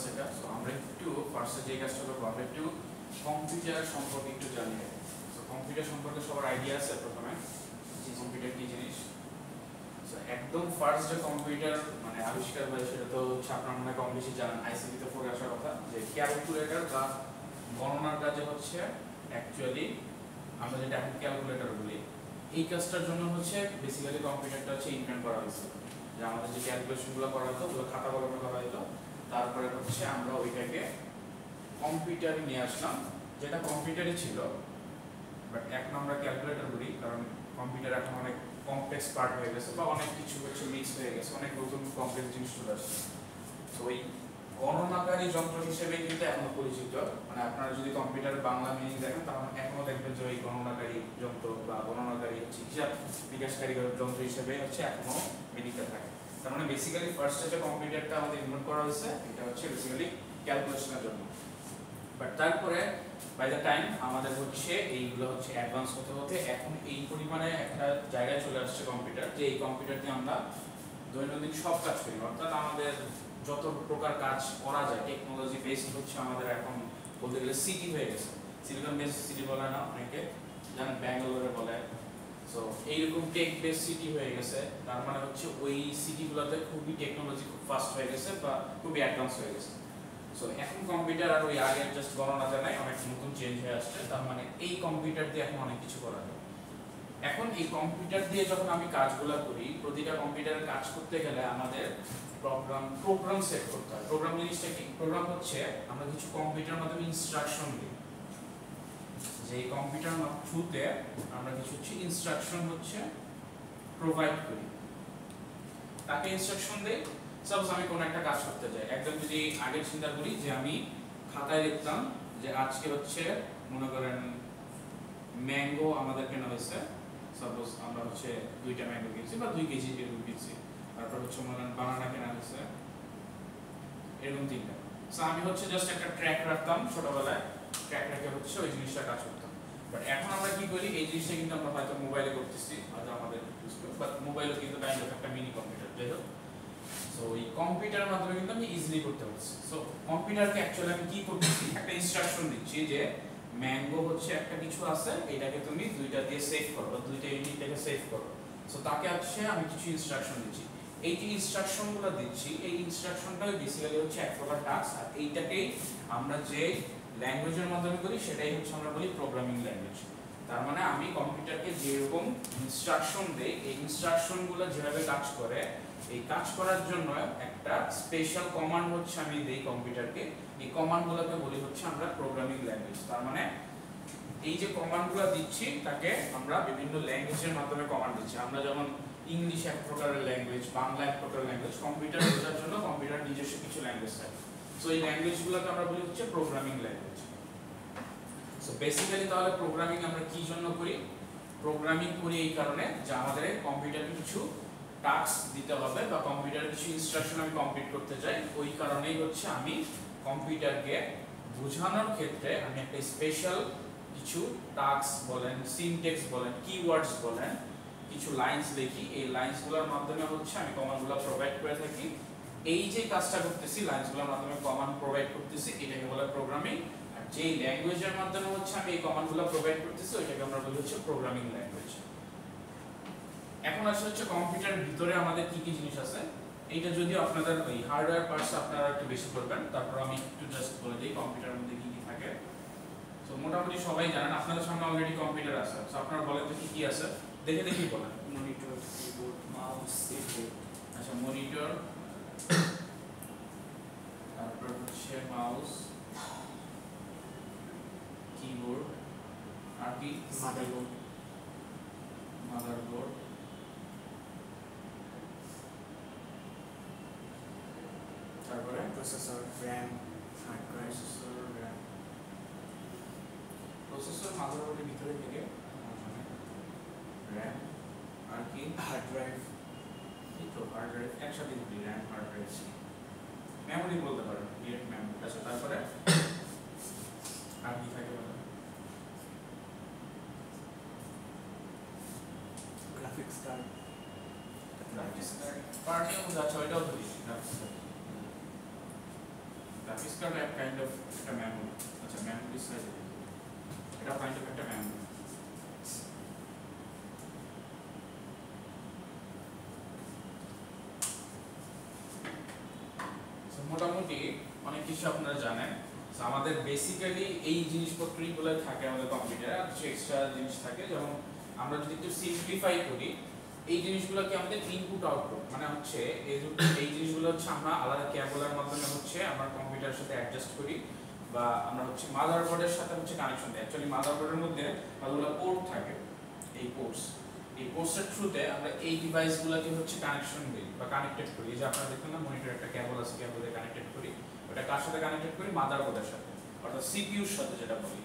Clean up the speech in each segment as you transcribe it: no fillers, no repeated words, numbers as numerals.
সেটা। সো আমরা একটু ফার্স্টে যে কাজটা করবো, আমরা একটু কম্পিউটার সম্পর্কে একটু জানি। সো কম্পিউটার সম্পর্কে সবার আইডিয়া আছে প্রথমে যে কম্পিউটার কি জিনিস? সো একদম ফার্স্ট যে কম্পিউটার মানে আবিষ্কার হয় সেটা তো হচ্ছে আপনারা মনে হয় কম বেশি জানেন, আইসিটিতে পড়ে আসার কথা, যে ক্যালকুলেটর বা গণনার কাজে হচ্ছে অ্যাকচুয়ালি আমরা যেটা এখন ক্যালকুলেটর বলি, এই কাজটার জন্য হচ্ছে বেসিক্যালি কম্পিউটারটা হচ্ছে ইনভেন্ট করা হয়েছে। যে আমাদের যে ক্যালকুলেশনগুলো করা হতো ওগুলো খাতা কলমে করা হতো, তারপরে হচ্ছে আমরা ওইটাকে কম্পিউটারে নিয়ে আসলাম, যেটা কম্পিউটারই ছিল, বাট এখন আমরা ক্যালকুলেটর বলি কারণ কম্পিউটার এখন অনেক কমপ্লেক্স পার্ট হয়ে গেছে বা অনেক কিছু হচ্ছে মিক্স হয়ে গেছে, অনেক নতুন কমপ্লেক্স জিনিস চলে আসছে। তো ওই গণনাকারী যন্ত্র হিসেবে কিন্তু এখনো পরিচিত। মানে আপনারা যদি কম্পিউটার বাংলা মিনিং দেখেন তাহলে এখনো দেখবেন যে ওই গণনাকারী যন্ত্র বা গণনাকারী হচ্ছে হিসাব বিকাশকারী যন্ত্র হিসেবে হচ্ছে এখনো মিনিংটা থাকে। তার মানে বেসিক্যালি ফার্স্টে যে কম্পিউটারটা আমাদের ইনভেন্ট করা হয়েছে এটা হচ্ছে বেসিক্যালি ক্যালকুলেশনের জন্য। বাট তারপরে বাই দ্য টাইম আমাদের হচ্ছে এইগুলো হচ্ছে অ্যাডভান্স হতে হতে এখন এই পরিমাণে একটা জায়গায় চলে আসছে কম্পিউটার, যে এই কম্পিউটার দিয়ে আমরা দৈনন্দিন সব কাজ করি, অর্থাৎ আমাদের যত প্রকার কাজ করা যায় টেকনোলজি বেসড হচ্ছে আমাদের এখন বলতে গেলে সিটি হয়ে গেছে। সিলিকন বেসড সিটি বলে না অনেকে জানেন, ব্যাঙ্গালোরে বলে। সো এইরকম টেক বেসড সিটি হয়ে গেছে, তার মানে হচ্ছে ওই সিটিগুলোতে খুবই টেকনোলজি খুব ফাস্ট হয়ে গেছে বা খুবই অ্যাডভান্স হয়ে গেছে। সো এখন কম্পিউটার আর ওই আগের জাস্ট গণনাতে নাই, অনেক নতুন চেঞ্জ হয়ে আসছে। তার মানে এই কম্পিউটার দিয়ে এখন অনেক কিছু করা যায়। এখন এই কম্পিউটার দিয়ে যখন আমি কাজগুলো করি, প্রতিটা কম্পিউটারে কাজ করতে গেলে আমাদের প্রোগ্রাম সেট করতে হয়। প্রোগ্রাম জিনিসটা কি? প্রোগ্রাম হচ্ছে আমরা কিছু কম্পিউটার মাধ্যমে ইনস্ট্রাকশন দিই, যে কম্পিউটার থ্রুতে আমরা কিছু হচ্ছে ইনস্ট্রাকশন হচ্ছে প্রোভাইড করি। তাকে ইনস্ট্রাকশন দেই। সাপোজ আমি কোনো একটা কাজ করতে যাই, একদম যদি আগের চিন্তা করি যে আমি খাতায় লিখতাম যে আজকে হচ্ছে মনে করেন ম্যাঙ্গো আমাদের কেনা হয়েছে, সাপোজ আমরা হচ্ছে 2টা ম্যাঙ্গো কিনছি বা 2 কেজি এরকম কিনছি, তারপর হচ্ছে মনে করেন বানানা কেনা হয়েছে এরকম 3টা। সো আমি হচ্ছে জাস্ট একটা ট্র্যাক রাখতাম ছোটবেলায়, ট্র্যাক রেখে হচ্ছে ওই জিনিসটা কাজ করতাম। বাট এখন আমরা কি করি, এই জিনিসটা কিন্তু আমরা হয়তো মোবাইলে করতেছি, হয়তো আমাদের বাট মোবাইলও কিন্তু কাইন্ড অফ একটা মিনি কম্পিউটার, যাই হোক। সো এই কম্পিউটারের মাধ্যমে কিন্তু আমি ইজিলি করতে পারছি। সো কম্পিউটারকে অ্যাকচুয়ালি আমি কি করতেছি, একটা ইনস্ট্রাকশন দিচ্ছি যে ম্যাঙ্গো হচ্ছে একটা কিছু আছে, এটাকে তুমি 2টা দিয়ে সেভ করো বা 2টা ইউনিট থেকে সেভ করো। সো তাকে হচ্ছে আমি কিছু ইনস্ট্রাকশন দিচ্ছি। এই যে ইনস্ট্রাকশনগুলো দিচ্ছি, এই ইনস্ট্রাকশনটাই বেসিক্যালি হচ্ছে এক প্রকার টাস্ক, আর এইটাকেই আমরা যে ল্যাঙ্গুয়েজের মাধ্যমে করি সেটাই হচ্ছে আমরা বলি প্রোগ্রামিং ল্যাঙ্গুয়েজ। তার মানে আমি কম্পিউটারকে যেরকম ইনস্ট্রাকশন দেই, এই ইনস্ট্রাকশনগুলো যেভাবে কাজ করে, এই কাজ করার জন্য একটা স্পেশাল কমান্ড হচ্ছে আমি দেই কম্পিউটারকে। এই কমান্ডগুলোকে বলি হচ্ছে আমরা প্রোগ্রামিং ল্যাঙ্গুয়েজ। তার মানে এই যে কমান্ডগুলো দিচ্ছি তাকে আমরা বিভিন্ন ল্যাঙ্গুয়েজের মাধ্যমে কমান্ড দিচ্ছি। আমরা যেমন ইংলিশ এক প্রকারের ল্যাঙ্গুয়েজ, বাংলা এক প্রকারের ল্যাঙ্গুয়েজ, কম্পিউটার বোঝার জন্য কম্পিউটার নিজস্ব কিছু ল্যাঙ্গুয়েজ থাকে। সো এই ল্যাঙ্গুয়েজগুলোকে আমরা বলি হচ্ছে প্রোগ্রামিং ল্যাঙ্গুয়েজ। সো বেসিক্যালি তাহলে প্রোগ্রামিং আমরা কি জন্য করি? প্রোগ্রামিং করি এই কারণে যে আমাদের কম্পিউটারকে কিছু টাস্ক দিতে হবে বা কম্পিউটারে কিছু ইনস্ট্রাকশন আমি কমপ্লিট করতে চাই। ওই কারণেই হচ্ছে আমি কম্পিউটারকে বোঝানোর ক্ষেত্রে আমি একটা স্পেশাল কিছু টাস্ক বলেন, সিনট্যাক্স বলেন, কিওয়ার্ডস বলেন, কিছু লাইন্স লিখি। এই লাইন্সগুলোর মাধ্যমে হচ্ছে আমি কমান্ডগুলো প্রোভাইড করে থাকি। এই যে কাজটা করতেছি, লাইন্সগুলোর মাধ্যমে কমান্ড প্রোভাইড করতেছি, এটাকে বলে প্রোগ্রামিং। আর যেই ল্যাঙ্গুয়েজের মাধ্যমে হচ্ছে আমি এই কমান্ডগুলো প্রোভাইড করতেছি, ওইটাকে আমরা বলি হচ্ছে প্রোগ্রামিং ল্যাঙ্গুয়েজ। এখন আসলে হচ্ছে কম্পিউটারের ভিতরে আমাদের কি কি জিনিস আছে, এইটা যদি আপনাদের ওই হার্ডওয়্যার পার্টস আপনারা একটু বেশি করবেন, তারপর আমি একটু জাস্ট বলে দিই কম্পিউটারের মধ্যে কি কি থাকে। তো মোটামুটি সবাই জানেন, আপনাদের সামনে অলরেডি কম্পিউটার আছে। সো আপনারা বলেন তো কি কি আছে, দেখে দেখি বলেন। Monitor, keyboard, mouse, CPU. আচ্ছা, মনিটর, তারপর হচ্ছে মাউস, কিবোর্ড, আর কি মাদারবোর্ড, মাদারবোর্ড, তারপরে processor, RAM, hard drive. Processor মাদারবোর্ডের ভিতরে থেকে র্যাম আর কি হার্ড ড্রাইভ, এই তো হার্ড ড্রাইভ একসাথে দিই, র্যাম হার্ড ড্রাইভ মেমোরি বলতে পারেন, ডিরেক্ট মেমোরি। আচ্ছা, তারপরে আর কি থাকে বলেন? গ্রাফিক্স কার্ড, গ্রাফিক্স কার্ড পার্টের মধ্যে আছে, ওইটাও ধরি গ্রাফিক্স কার্ড। গ্রাফিক্স কার্ড এক কাইন্ড অফ একটা মেমোরি। আচ্ছা মেমোরি সাইজ এটা কাইন্ড অফ একটা মেমোরি। মোটামুটি অনেক কিছু আপনারা জানেন। আমাদের বেসিক্যালি এই জিনিসপত্রগুলো থাকে আমাদের কম্পিউটারে, আর কিছু এক্সট্রা জিনিস থাকে। যেমন আমরা যদি একটু সিম্পলিফাই করি, এই জিনিসগুলোকে আমাদের ইনপুট আউটপুট মানে হচ্ছে এই জিনিসগুলো হচ্ছে আমরা আলাদা কেবলের মাধ্যমে হচ্ছে আমরা কম্পিউটারের সাথে অ্যাডজাস্ট করি, বা আমরা হচ্ছে মাদারবোর্ডের সাথে হচ্ছে কানেকশন দিই। অ্যাকচুয়ালি মাদারবোর্ডের মধ্যে কতগুলো পোর্ট থাকে, এই পোর্টসের থ্রুতে আমরা এই ডিভাইসগুলোকে হচ্ছে কানেকশন দিই বা কানেক্টেড করি। এই যে আপনারা দেখেন না মনিটরে একটা কেবল আছে, কেবলে কানেক্টেড করি। ওটা কার সাথে কানেক্টেড করি? মাদারবোর্ডের সাথে, অর্থাৎ সিপিইউর সাথে। যেটা বলি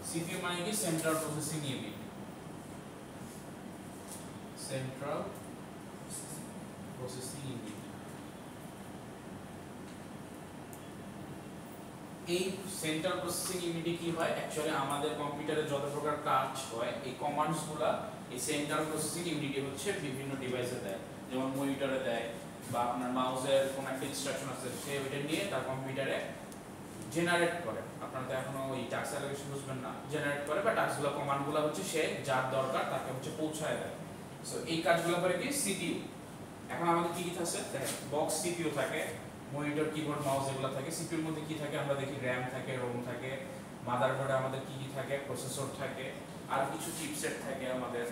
সিপিইউ মানে কি? Central processing unit. Central processing unit. এই সেন্ট্রাল প্রসেসিং ইউনিটে কি হয়? অ্যাকচুয়ালি আমাদের কম্পিউটারে যত প্রকার কাজ হয় এই কমান্ডসগুলো এই সেন্ট্রাল প্রসেসিং ইউনিটে হচ্ছে বিভিন্ন ডিভাইসে দেয়। যেমন মনিটরে দেয়, বা আপনার মাউসের কোন একটা ইনস্ট্রাকশন আছে সে ওইটা নিয়ে তার কম্পিউটারে জেনারেট করে। আপনারা তো এখনো ওই টাস্ক অ্যালোকেশন বুঝবেন না, জেনারেট করে বা টাস্কগুলো কমান্ডগুলো হচ্ছে সে যার দরকার তাকে হচ্ছে পৌঁছায় দেয়। সো এই কাজগুলো করে কি? সিপিইউ। এখন আমাদের কি কি আছে দেখেন, বক্স সিপিইউ থাকে, মনিটর কিবোর্ড মাউস এগুলো থাকে। সিপিইউর মধ্যে কি থাকে আমরা দেখি? র‍্যাম থাকে, রোম থাকে। মাদারবোর্ডে আমাদের কি কি থাকে? প্রসেসর থাকে, আর কিছু চিপসেট থাকে আমাদের।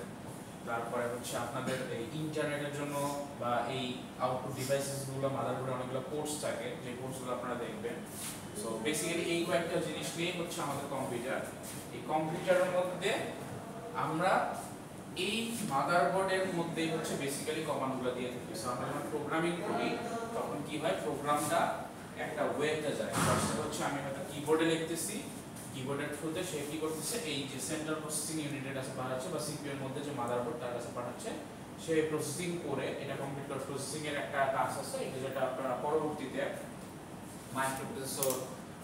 তারপরে হচ্ছে আপনাদের এই ইন্টারনেটের জন্য বা এই আউটপুট ডিভাইসেসগুলো মাদারবোর্ডে অনেকগুলো পোর্টস থাকে, যে পোর্টসগুলো আপনারা দেখবেন। সো বেসিক্যালি এই কয়েকটা জিনিস নিয়ে হচ্ছে আমাদের কম্পিউটার। এই কম্পিউটারের মধ্যে আমরা এই মাদারবোর্ডের মধ্যেই হচ্ছে বেসিক্যালি কমান্ডগুলো দিয়ে থাকি। সো আমরা যখন প্রোগ্রামিং করি তখন কি হয়? প্রোগ্রামটা একটা ওয়েতে যায়। ফার্স্টে হচ্ছে আমি হয়তো কিবোর্ডে লিখতেছি, কিবোর্ডের থ্রুতে সে কি করতেছে? এই যে সেন্ট্রাল প্রসেসিং ইউনিটের কাছে পাঠাচ্ছে, বা সিপিইউ এর মধ্যে যে মাদারবোর্ড তার কাছে পাঠাচ্ছে। সে প্রসেসিং করে এটা কমপ্লিট করে। প্রসেসিং এর একটা কাজ আছে, এটা যেটা আপনারা পরবর্তীতে মাইক্রোপ্রসেসর,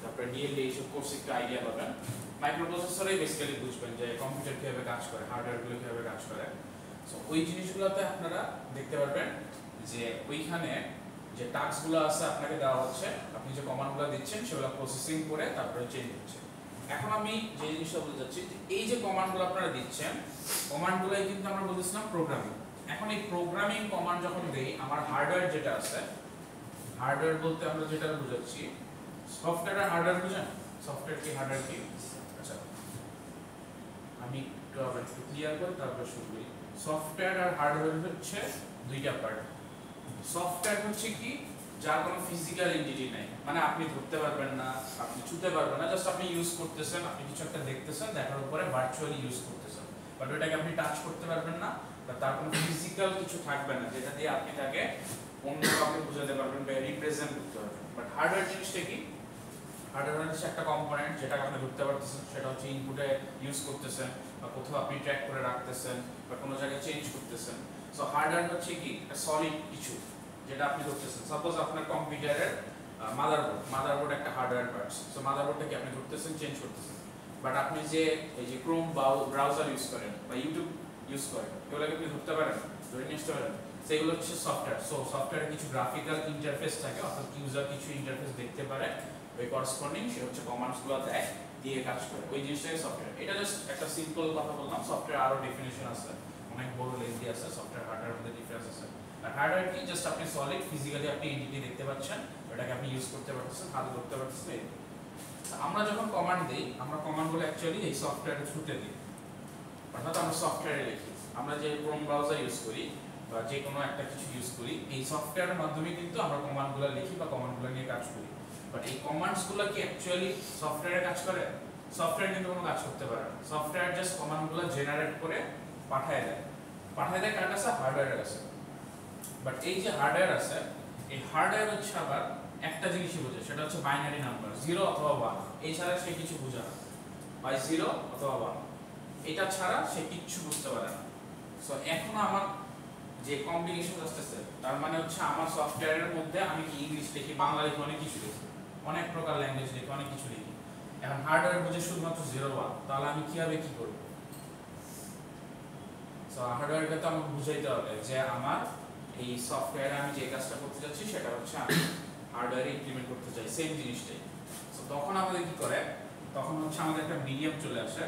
তারপরে ডিএলডি এইসব কোর্সে একটু আইডিয়া পাবেন। মাইক্রোপ্রসেসরেই বেসিক্যালি বুঝবেন যে কম্পিউটার কিভাবে কাজ করে, হার্ডওয়্যারগুলো কিভাবে কাজ করে। সো ওই জিনিসগুলোতে আপনারা দেখতে পারবেন যে ওইখানে যে টাস্কগুলো আছে আপনাকে দেওয়া হচ্ছে, আপনি যে কমান্ডগুলো দিচ্ছেন সেগুলো প্রসেসিং করে তারপরে চেঞ্জ হচ্ছে। এখন আমি যে জিনিসটা বলতে চাচ্ছি, এই যে কমান্ডগুলো আপনারা দিচ্ছেন, কমান্ডগুলোই কিন্তু আমরা বলতেছিলাম প্রোগ্রামিং। এখন এই প্রোগ্রামিং কমান্ড যখন দেই, আমার হার্ডওয়্যার যেটা আছে, হার্ডওয়্যার বলতে আমরা যেটা বুঝাচ্ছি, সফটওয়্যার আর হার্ডওয়্যার বুঝেন? সফটওয়্যার কি হার্ডওয়্যার কি? আচ্ছা আমি একটু ক্লিয়ার করে তারপর শুরু করি। সফটওয়্যার আর হার্ডওয়্যার হচ্ছে দুইটা পার্ট। সফটওয়্যার হচ্ছে কি? যার কোনো ফিজিক্যাল এন্টিটি নাই, মানে আপনি ধরতে পারবেন না, আপনি ছুঁতে পারবেন না, জাস্ট আপনি ইউজ করতেছেন, আপনি কিছু একটা দেখতেছেন, দেখার উপরে ভার্চুয়ালি ইউজ করতেছেন, বাট ওটাকে আপনি টাচ করতে পারবেন না, বা তার কোনো ফিজিক্যাল কিছু থাকবে না যেটা দিয়ে আপনি তাকে অন্য কাউকে বোঝাতে পারবেন বা রিপ্রেজেন্ট করতে পারবেন। বাট হার্ডওয়্যার জিনিসটা কি? হার্ডওয়্যার হচ্ছে একটা কম্পোনেন্ট যেটাকে আপনি ধরতে পারতেছেন, সেটা হচ্ছে ইনপুটে ইউজ করতেছেন, বা কোথাও আপনি ট্র্যাক করে রাখতেছেন, বা কোনো জায়গায় চেঞ্জ করতেছেন। সো হার্ডওয়্যার হচ্ছে কি? একটা সলিড কিছু যেটা আপনি ধরতেছেন। সাপোজ আপনার কম্পিউটারের মাদারবোর্ড একটা হার্ডওয়্যার পার্টস। সো মাদারবোর্ডটাকে আপনি ধরতেছেন, চেঞ্জ করতেছেন। বাট আপনি যে এই যে ক্রোম ব্রাউজার ইউজ করেন বা ইউটিউব ইউজ করেন, এগুলোকে আপনি ধরতে পারেন, ধরে নিয়ে আসতে পারেন। সেগুলো হচ্ছে সফটওয়্যার। সো সফটওয়্যারে কিছু গ্রাফিক্যাল ইন্টারফেস থাকে, অর্থাৎ ইউজার কিছু ইন্টারফেস দেখতে পারে, ওই করসপন্ডিং সে হচ্ছে কমান্ডসগুলো দেয়, দিয়ে কাজ করে। ওই জিনিসটাই সফটওয়্যার। এটা জাস্ট একটা সিম্পল কথা বললাম। সফটওয়্যার আরো ডেফিনিশন আছে, অনেক বড় লেন্থি আছে। সফটওয়্যার হার্ডওয়্যার মধ্যে ডিফারেন্স আছে। আর হার্ডওয়্যার কি? জাস্ট আপনি সলিড ফিজিক্যালি আপনি এন্টিটি দেখতে পাচ্ছেন, ওটাকে আপনি ইউজ করতে পারতেছেন, হাতে ধরতে পারতেছেন। আমরা যখন কমান্ড দিই, আমরা কমান্ডগুলো অ্যাকচুয়ালি এই সফটওয়্যারের থ্রুতে দিই, অর্থাৎ আমরা সফটওয়্যারে লিখি। আমরা যে ক্রোম ব্রাউজার ইউজ করি বা যে কোনো একটা কিছু ইউজ করি, এই সফটওয়্যারের মাধ্যমে কিন্তু আমরা কমান্ডগুলো লিখি বা কমান্ডগুলো নিয়ে কাজ করি। বাট এই কমান্ডসগুলো কি অ্যাকচুয়ালি সফটওয়্যারে কাজ করে? সফটওয়্যার কিন্তু কোনো কাজ করতে পারে না। সফটওয়্যার জাস্ট কমান্ডগুলো জেনারেট করে পাঠায় দেয়। পাঠায় দেয় কার কাছে? হার্ডওয়্যারের কাছে। বাট এই যে হার্ডওয়্যার আছে, এই হার্ডওয়্যার হচ্ছে আবার একটা জিনিসই বোঝে, সেটা হচ্ছে বাইনারি নাম্বার, 0 অথবা 1। এই ছাড়া সে কিছু বোঝে না, হয় 0 অথবা 1। এটা ছাড়া সে কিচ্ছু বুঝতে পারে না। সো এখন আমার যে কমপ্লিকেশন আসতেছে, তার মানে হচ্ছে আমার সফটওয়্যারের মধ্যে আমি কি ইংলিশ লিখি, বাংলা লিখি, অনেক কিছু লিখি, অনেক প্রকার ল্যাঙ্গুয়েজ লিখি, অনেক কিছু লিখি। এখন হার্ডওয়্যার বুঝে শুধুমাত্র 0 1, তাহলে আমি কিভাবে কি করব? সো হার্ডওয়্যারকে তো আমাকে বুঝাইতে হবে যে আমার এই সফটওয়্যারে আমি যে কাজটা করতে যাচ্ছি সেটা হচ্ছে আমি হার্ডওয়্যারে ইমপ্লিমেন্ট করতে চাই সেম জিনিসটাই। সো তখন আমাদের কি করে, তখন হচ্ছে আমাদের একটা মিডিয়াম চলে আসে,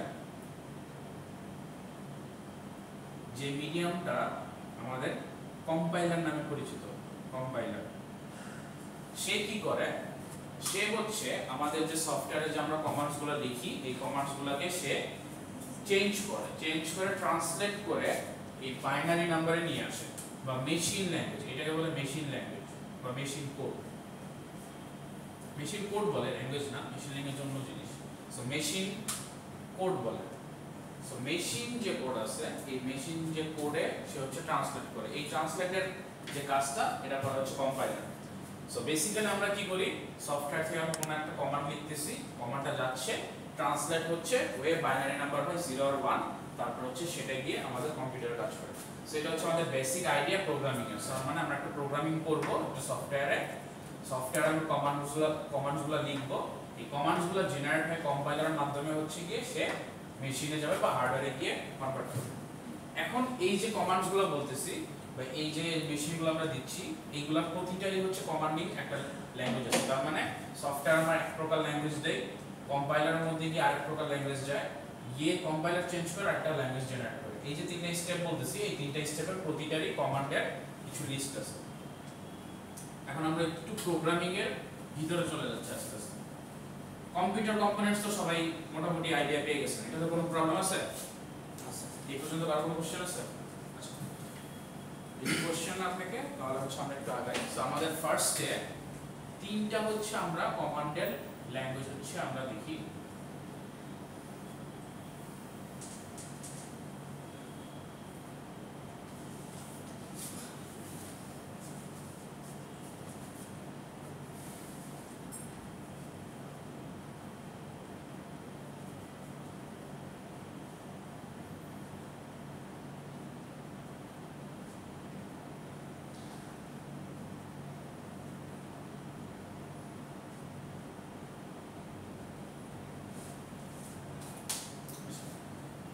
যে মিডিয়ামটা আমাদের কম্পাইলার নামে পরিচিত। কম্পাইলার সে কি করে, সে হচ্ছে আমাদের যে সফটওয়্যারে যে আমরা কমান্ডসগুলো লিখি এই কমান্ডসগুলোকে সে চেঞ্জ করে ট্রান্সলেট করে এই বাইনারি নাম্বারে নিয়ে আসে, বা মেশিন ল্যাঙ্গুয়েজ, এটাকে বলে মেশিন ল্যাঙ্গুয়েজ বা মেশিন কোড। মেশিন কোড বলে, ল্যাঙ্গুয়েজ না, মেশিন ল্যাঙ্গুয়েজ অন্য জিনিস। সো মেশিন কোড বলে। সো মেশিন যে কোড আছে, এই মেশিন যে কোডে সে হচ্ছে ট্রান্সলেট করে, এই ট্রান্সলেটের যে কাজটা এটা করা হচ্ছে কম্পাইলার। সো বেসিক্যালি আমরা কি করি, সফটওয়্যার থেকে আমরা কোনো একটা কমান্ড লিখতেছি, কমান্ডটা যাচ্ছে, ট্রান্সলেট হচ্ছে, ওয়ে বাইনারি নাম্বার হয় 0 আর 1, তারপর হচ্ছে সেটা গিয়ে আমাদের কম্পিউটারে কাজ করে। সো এটা হচ্ছে আমাদের বেসিক আইডিয়া প্রোগ্রামিং এর। সো মানে আমরা একটা প্রোগ্রামিং করব একটা সফটওয়্যারে, আমরা কমান্ডসগুলো লিখবো, এই কমান্ডসগুলো জেনারেট হয় কম্পাইলারের মাধ্যমে, হচ্ছে গিয়ে সে মেশিনে যাবে বা হার্ডওয়্যারে গিয়ে কনভার্ট করবে। এখন এই যে কমান্ডসগুলো বলতেছি বা এই যে মেশিনগুলো আমরা দিচ্ছি, এইগুলা প্রতিটাই হচ্ছে কমান্ডিং একটা ল্যাঙ্গুয়েজ আছে। তার মানে সফটওয়্যার আমরা এক প্রকার ল্যাঙ্গুয়েজ দেই, কম্পাইলারের মধ্যে গিয়ে আরেক প্রকার ল্যাঙ্গুয়েজ যায়, গিয়ে কম্পাইলার চেঞ্জ করে একটা ল্যাঙ্গুয়েজ জেনারেট করে। এই যে তিনটা স্টেপ বলতেছি, এই তিনটা স্টেপের প্রতিটারই কমান্ডের কিছু লিস্ট আছে। এখন আমরা একটু প্রোগ্রামিং এর ভিতরে চলে যাচ্ছি আস্তে আস্তে। কম্পিউটার কম্পোনেন্টস তো সবাই মোটামুটি আইডিয়া পেয়ে গেছেন, এটাতে কোনো প্রবলেম আছে? এই পর্যন্ত কারো কোনো কোশ্চেন আছে? আচ্ছা, যদি কোশ্চেন না থাকে তাহলে হচ্ছে আমরা একটু আগাই। সো আমাদের ফার্স্টে তিনটা হচ্ছে আমরা কমান্ডের ল্যাঙ্গুয়েজ হচ্ছে আমরা দেখি।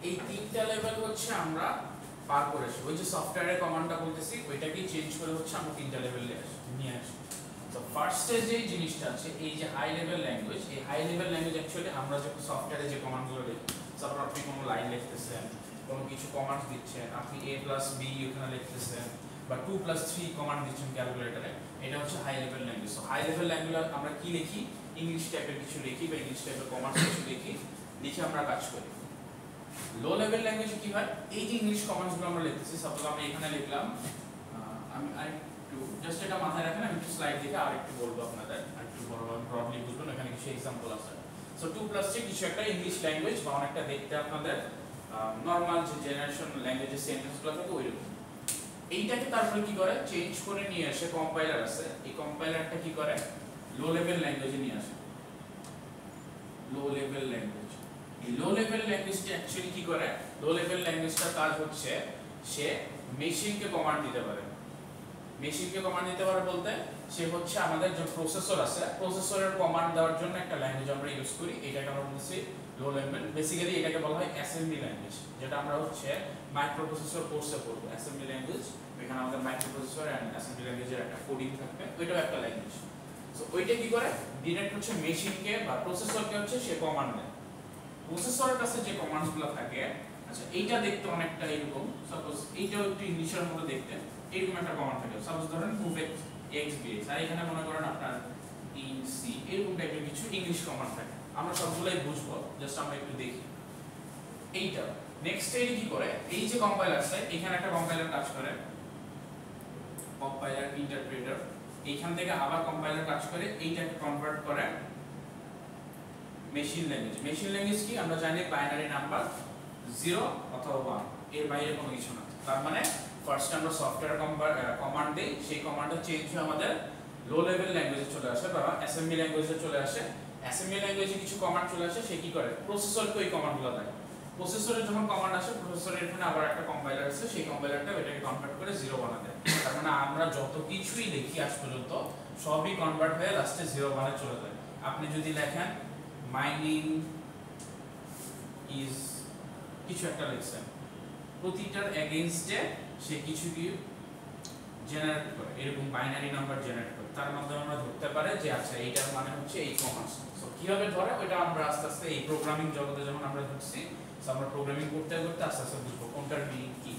এই তিনটা লেভেল হচ্ছে আমরা পার করেছি, ওই যে সফটওয়্যারের কমান্ডটা বলতেছি ওইটাকেই চেঞ্জ করে হচ্ছে আমরা তিনটা লেভেলে নিয়ে আসি। তো ফার্স্টে যে জিনিসটা আছে, এই যে হাই লেভেল ল্যাঙ্গুয়েজ, এই হাই লেভেল ল্যাঙ্গুয়েজ অ্যাকচুয়ালি আমরা যখন সফটওয়্যারে যে কমান্ডগুলো লিখি, তারপর আপনি কোনো লাইন লিখতেছেন, কোনো কিছু কমান্ড দিচ্ছেন, আপনি a+b ওখানে লিখতেছেন, বা 2+3 কমান্ড দিচ্ছেন ক্যালকুলেটরে, এটা হচ্ছে high level language. So high level language আমরা কি লিখি, ইংলিশ টাইপের কিছু লিখি বা ইংলিশ টাইপের কমান্ড কিছু লিখি, লিখে আমরা কাজ করি। লো লেভেল ল্যাঙ্গুয়েজে কি হয়, এই যে ইংলিশ কমান্ডসগুলো আমরা লিখতেছি, সাপোজ আমরা এখানে লিখলাম, আমি আরেকটু জাস্ট এটা মাথায় রাখেন, আমি একটু স্লাইড দেখে আরেকটু বলবো আপনাদের, আরেকটু বড়ভাবে ব্রডলি বুঝবেন, এখানে কিছু এক্সাম্পল আছে। সো 2+3 কিছু একটা ইংলিশ ল্যাঙ্গুয়েজ বা অনেকটা দেখতে আপনাদের নরমাল যে জেনারেশন ল্যাঙ্গুয়েজের সেন্টেন্সগুলো থাকে ওইরকম। এইটাকে তারপরে কি করে, চেঞ্জ করে নিয়ে আসে, কম্পাইলার আছে, এই কম্পাইলারটা কি করে, লো লেভেল ল্যাঙ্গুয়েজে নিয়ে আসে। লো লেভেল ল্যাঙ্গুয়েজ, এই লো লেভেল ল্যাঙ্গুয়েজটা অ্যাকচুয়ালি কি করে, লো লেভেল ল্যাঙ্গুয়েজটার কাজ হচ্ছে সে মেশিনকে কমান্ড দিতে পারে। মেশিনকে কমান্ড দিতে পারে বলতে সে হচ্ছে আমাদের যে প্রসেসর আছে, প্রসেসরের কমান্ড দেওয়ার জন্য একটা ল্যাঙ্গুয়েজ আমরা ইউজ করি, এটাকে আমরা বলছি লো লেভেল। বেসিক্যালি এটাকে বলা হয় অ্যাসেম্বলি ল্যাঙ্গুয়েজ, যেটা আমরা হচ্ছে মাইক্রোপ্রসেসর কোর্সে পড়বো। অ্যাসেম্বলি ল্যাঙ্গুয়েজ, এখানে আমাদের মাইক্রোপ্রসেসর এন্ড অ্যাসেম্বলি ল্যাঙ্গুয়েজের একটা কোডিং থাকবে, ওইটাও একটা ল্যাঙ্গুয়েজ। সো ওইটা কি করে, ডিরেক্ট হচ্ছে মেশিনকে বা প্রসেসরকে হচ্ছে সে কমান্ড দেয়। প্রসেসরের কাছে যে কমান্ডসগুলো থাকে, আচ্ছা এইটা দেখতে অনেকটা এরকম, সাপোজ এইটাও একটু ইংলিশের মতো দেখতে, এরকম একটা কমান্ড থাকে, সাপোজ ধরেন মুভ x bx, আর এখানে মনে করেন আপনার int c, এরকম টাইপের কিছু ইংলিশ কমান্ড থাকে। আমরা সবগুলাই বুঝবো, জাস্ট আমরা একটু দেখি এইটা। নেক্সট এর কি করে, এই যে কম্পাইলার আছে, এখানে একটা কম্পাইলার কাজ করে, কম্পাইলার ইন্টারপ্রেটার, এইখান থেকে আবার কম্পাইলার কাজ করে এইটাকে কনভার্ট করে মেশিন ল্যাঙ্গুয়েজ। মেশিন ল্যাঙ্গুয়েজ কি, আমরা জানি বাইনারি নাম্বার 0 অথবা 1, এর বাইরে কোনো কিছু না। তার মানে ফার্স্ট আমরা সফটওয়্যার কমান্ড দেই, সেই কমান্ডটা চেঞ্জ হয়ে আমাদের লো লেভেল ল্যাঙ্গুয়েজে চলে আসে বা অ্যাসেম্বলি ল্যাঙ্গুয়েজে চলে আসে। অ্যাসেম্বলি ল্যাঙ্গুয়েজে কিছু কমান্ড চলে আসে, সে কি করে, প্রসেসরকে ওই কমান্ডগুলো দেয়। প্রসেসরে যখন কমান্ড আসে, প্রসেসরের এখানে আবার একটা কম্পাইলার আছে, সেই কম্পাইলারটা এটাকে কনভার্ট করে 0 বানায় দেয়। তার মানে আমরা যত কিছুই লিখি আজ পর্যন্ত সবই কনভার্ট হয়ে লাস্টে 0 বানায় চলে যায়। আপনি যদি লেখেন মাইনিং ইজ কিছু একটা লিখছেন, প্রতিটার এগেইনস্টে সে কিছু কি জেনারেট করে, এরকম বাইনারি নাম্বার জেনারেট করে, তার মাধ্যমে আমরা ধরতে পারে যে আচ্ছা এইটার মানে হচ্ছে এই কমান্ডস। সো কিভাবে ধরে ওইটা আমরা আস্তে আস্তে এই প্রোগ্রামিং জগতে যখন আমরা ঢুকছি, সো আমরা প্রোগ্রামিং করতে করতে আস্তে আস্তে বুঝবো কোনটার মিনিং কি।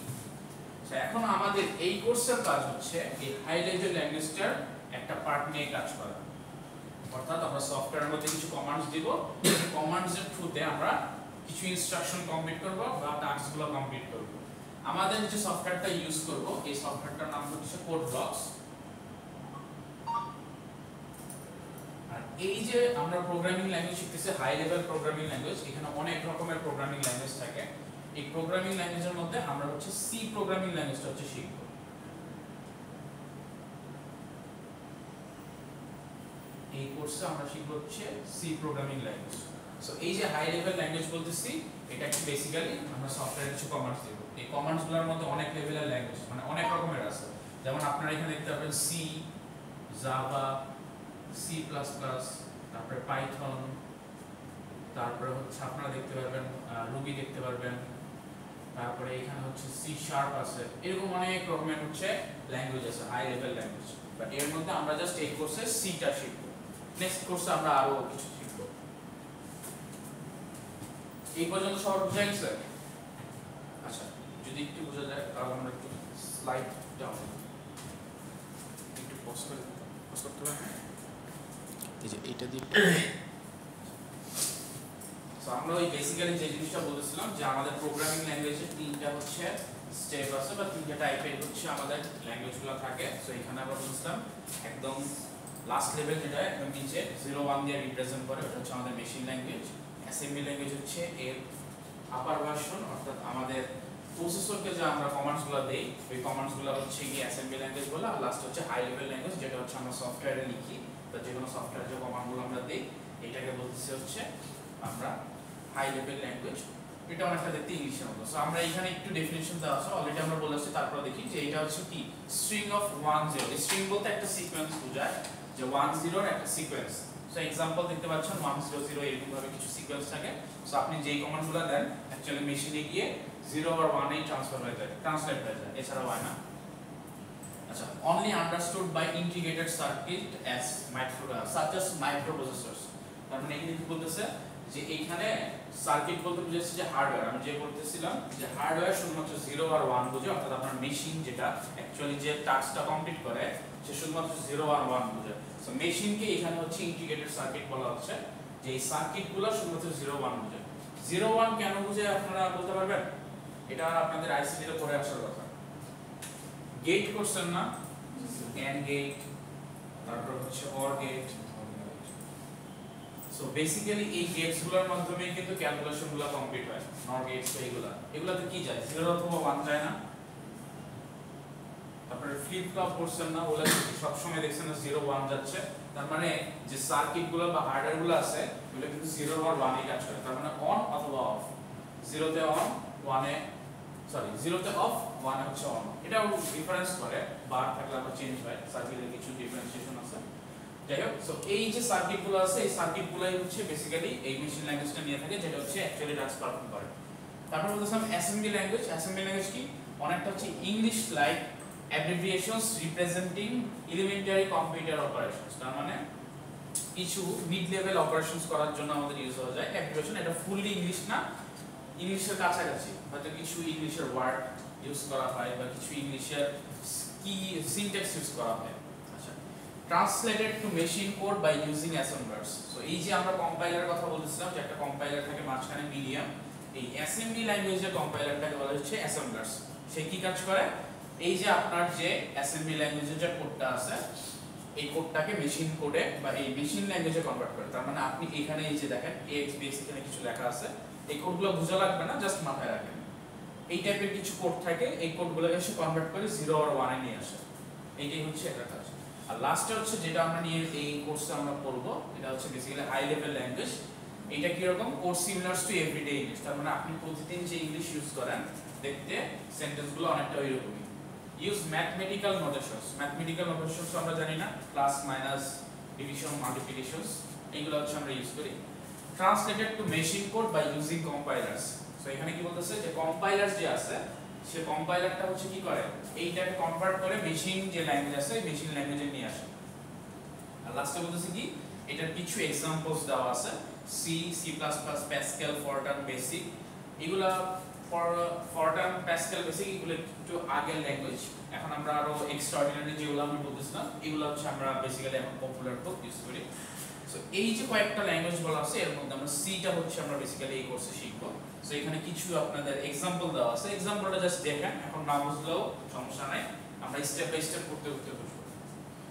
সো এখন আমাদের এই কোর্সের কাজ হচ্ছে এই হাই লেভেল ল্যাঙ্গুয়েজটার একটা পার্ট নিয়ে কাজ করা, অর্থাৎ আমরা সফটওয়্যারের মধ্যে কিছু কমান্ডস দিব, কমান্ডসের থ্রুতে আমরা কিছু ইনস্ট্রাকশন কমপ্লিট করব বা টাস্কগুলো কমপ্লিট করব। আমাদের যে সফটওয়্যারটা ইউজ করব এই সফটওয়্যারটার নাম হচ্ছে কোড ব্লকস। আর এই যে আমরা প্রোগ্রামিং ল্যাঙ্গুয়েজ শিখতেছি হাই লেভেল প্রোগ্রামিং ল্যাঙ্গুয়েজ, এখানে অনেক রকমের প্রোগ্রামিং ল্যাঙ্গুয়েজ থাকে। এই প্রোগ্রামিং ল্যাঙ্গুয়েজের মধ্যে আমরা হচ্ছে সি প্রোগ্রামিং ল্যাঙ্গুয়েজটা হচ্ছে শিখব। এই কোর্সে আমরা শিখব হচ্ছে সি প্রোগ্রামিং ল্যাঙ্গুয়েজ। সো এই যে হাই লেভেল ল্যাঙ্গুয়েজ বলতেছি, এটা কি বেসিক্যালি আমরা সফটওয়্যারে কিছু কমান্ডস দেব। এই কমান্ডসগুলোর মধ্যে অনেক লেভেলের ল্যাঙ্গুয়েজ মানে অনেক রকমের আছে, যেমন আপনারা এখানে দেখতে পাবেন C, Java, C plus plus, তারপরে পাইথন, তারপরে হচ্ছে আপনারা দেখতে পারবেন রুবি দেখতে পারবেন, তারপরে এখানে হচ্ছে সি শার্প আছে, এরকম অনেক রকমের হচ্ছে ল্যাঙ্গুয়েজ আছে হাই লেভেল ল্যাঙ্গুয়েজ। বাট এর মধ্যে আমরা জাস্ট এই কোর্সে সিটা শিখব, নেক্সট কোর্সে আমরা আরো কিছু শিখব। এই পর্যন্ত সবার বুঝা গেছে? আচ্ছা, যদি একটু বোঝা যায় তাহলে আমরা একটু স্লাইড ডাউন একটু পজ করতে পারি। এই যে এইটা দিয়ে সো আমরা ওই বেসিক্যালি যে জিনিসটা বলেছিলাম যে আমাদের প্রোগ্রামিং ল্যাঙ্গুয়েজে তিনটা হচ্ছে স্টেপ আছে বা তিনটা টাইপের হচ্ছে আমাদের ল্যাঙ্গুয়েজগুলো থাকে। সো এখানে আমরা বলছিলাম একদম লাস্ট লেভেল যেটা একদম নিচে 0-1 দিয়ে রিপ্রেজেন্ট করে, ওটা হচ্ছে আমাদের মেশিন ল্যাঙ্গুয়েজ। অ্যাসেম্বলি ল্যাঙ্গুয়েজ হচ্ছে এর আপার ভার্সন, অর্থাৎ আমাদের প্রসেসরকে যে আমরা কমান্ডসগুলো দেই ওই কমান্ডসগুলো হচ্ছে কি অ্যাসেম্বলি ল্যাঙ্গুয়েজ বলে। আর লাস্ট হচ্ছে হাই লেভেল ল্যাঙ্গুয়েজ, যেটা হচ্ছে আমরা সফটওয়্যারে লিখি বা যে কোনো সফটওয়্যারে যে কমান্ডগুলো আমরা দেই এটাকে বলতেছে হচ্ছে আমরা হাই লেভেল ল্যাঙ্গুয়েজ। এটা অনেকটা দেখতে ইংলিশের মতো। সো আমরা এখানে একটু ডেফিনিশন দেওয়া আছে অলরেডি আমরা বলেছি, তারপর দেখি যে এটা হচ্ছে কি স্ট্রিং অফ 1-0। স্ট্রিং বলতে একটা সিকোয়েন্স বোঝায়, যে 1-0 এর একটা সিকোয়েন্স। সো एग्जांपल দেখতে পাচ্ছেন 1-0-0 এরকম ভাবে কিছু সিকোয়েন্স থাকে। সো আপনি যেই কমান্ডগুলো দেন অ্যাকচুয়ালি মেশিনে গিয়ে 0 আর 1 এ ট্রান্সফার হয়ে যায়, ট্রান্সলেট হয়ে যায়, এছাড়া হয় না। আচ্ছা, only understood by integrated circuit as such as microprocessors। তার মানে এখানে কি বলতেছে যে এইখানে সার্কিট বলতে বুঝাচ্ছে যে হার্ডওয়্যার। আমি যে বলতেছিলাম যে হার্ডওয়্যার শুধুমাত্র 0 আর 1 বোঝে, অর্থাৎ আপনার মেশিন যেটা অ্যাকচুয়ালি যে টাস্কটা কমপ্লিট করে সে শুধুমাত্র 0 আর 1 বোঝে। সো মেশিনকে এখানে হচ্ছে ইন্টিগ্রেটেড সার্কিট বলা হচ্ছে, যে এই সার্কিটগুলো শুধুমাত্র 0-1 বোঝে। 0-1 কেন বোঝে আপনারা বলতে পারবেন? এটা আপনাদের আইসিটি তে পড়ে আসার কথা। গেট করছেন না, এন্ড গেট, তারপর হচ্ছে অর গেট। সো বেসিক্যালি এই গেটসগুলোর মাধ্যমে কিন্তু ক্যালকুলেশনগুলো কমপ্লিট হয়। নর গেটস এগুলাতে কি যায় 0 অথবা 1 যায় না। তারপরে ফ্লিপ ফ্লপ করছেন না, ওগুলা সব সময় দেখছেন না 0-1 যাচ্ছে। তার মানে যে সার্কিটগুলো বা হার্ডওয়্যারগুলো আছে ওগুলো কিন্তু 0 আর 1 এ কাজ করে। তার মানে অন অথবা অফ, 0 তে অন 1 এ সরি 0 তে অফ 1 এ হচ্ছে অন। এটাও ডিফারেন্স করে, বার থাকলে আবার চেঞ্জ হয়, সার্কিটের কিছু ডিফারেন্সিয়েশন আছে। যাই হোক, সো এই যে সার্কিটগুলো আছে এই সার্কিটগুলাই হচ্ছে বেসিক্যালি এই মেশিন ল্যাঙ্গুয়েজটা নিয়ে থাকে, যেটা হচ্ছে অ্যাকচুয়ালি টাস্ক পারফর্ম করে। তারপর বলতেছিলাম অ্যাসেম্বলি ল্যাঙ্গুয়েজ। অ্যাসেম্বলি ল্যাঙ্গুয়েজ কি? অনেকটা হচ্ছে English like abbreviations representing elementary computer operations. তার মানে কিছু মিড লেভেল অপারেশনস করার জন্য আমাদের ইউজ হয়ে যায় অ্যাব্রিভিয়েশন। এটা ফুললি ইংলিশ না, ইংলিশের কাছাকাছি, হয়তো কিছু ইংলিশের ওয়ার্ড ইউজ করা হয় বা কিছু ইংলিশের কি সিনট্যাক্স ইউজ করা হয়। আচ্ছা, translated to machine code by using assemblers. So এই যে আমরা কম্পাইলারের কথা বলেছিলাম যে একটা কম্পাইলার থাকে মাঝখানে মিডিয়াম, এই অ্যাসেম্বলি ল্যাঙ্গুয়েজের কম্পাইলারটাকে বলা হচ্ছে অ্যাসেম্বলার্স। সে কি কাজ করে? এই যে আপনার যে অ্যাসেম্বলি ল্যাঙ্গুয়েজের যে কোডটা আছে এই কোডটাকে মেশিন কোডে বা এই মেশিন ল্যাঙ্গুয়েজে কনভার্ট করে। তার মানে আপনি এখানে এই যে দেখেন AXBX এখানে কিছু লেখা আছে, এই কোডগুলো বোঝা লাগবে না, জাস্ট মাথায় রাখেন। এই টাইপের কিছু কোড থাকে, এই কোডগুলোকে এসে কনভার্ট করে 0 আর 1 এ নিয়ে আসে। এইটাই হচ্ছে এটা কাজ। আর লাস্টে হচ্ছে যেটা আমরা নিয়ে এই কোর্সে আমরা পড়ব, এটা হচ্ছে বেসিক্যালি হাই লেভেল ল্যাঙ্গুয়েজ। এটা কি রকম? Code similars to everyday English. তার মানে আপনি প্রতিদিন যে ইংলিশ ইউজ করেন দেখতে সেন্টেন্সগুলো অনেকটা ওইরকমই। Use mathematical notations. Mathematical notations আমরা জানি না, প্লাস মাইনাস ডিভিশন মাল্টিপ্লিকেশনস, এইগুলো হচ্ছে আমরা ইউজ করি। Translated to machine code by using compilers. So এখানে কি বলতেছে যে কম্পাইলার যে আছে সে কম্পাইলারটা হচ্ছে কি করে এইটাকে কনভার্ট করে মেশিন যে ল্যাঙ্গুয়েজ আছে এই মেশিন ল্যাঙ্গুয়েজে নিয়ে আসে। আর লাস্টে বলতেছে কি এটার কিছু এক্সাম্পলস দেওয়া আছে সি, সি++, প্যাসকেল, ফরটার্ন, বেসিক। এগুলা ফরটার্ন, প্যাসকেল, বেসিক এগুলো একটু আগের ল্যাঙ্গুয়েজ। এখন আমরা আরো এক্সট্রাঅর্ডিনারি যেগুলো আমি বলতেছিলাম এগুলো হচ্ছে আমরা বেসিক্যালি এখন পপুলার খুব ইউজ করি। সো এই যে কয়েকটা ল্যাঙ্গুয়েজ বলা আছে এর মধ্যে আমরা সিটা হচ্ছে আমরা বেসিক্যালি এই কোর্সে শিখব। সো এখানে কিছু আপনাদের এক্সাম্পল দেওয়া আছে, এক্সাম্পলটা জাস্ট দেখেন, এখন না বুঝলেও সমস্যা নাই, আমরা স্টেপ বাই স্টেপ করতে করতে বুঝবো।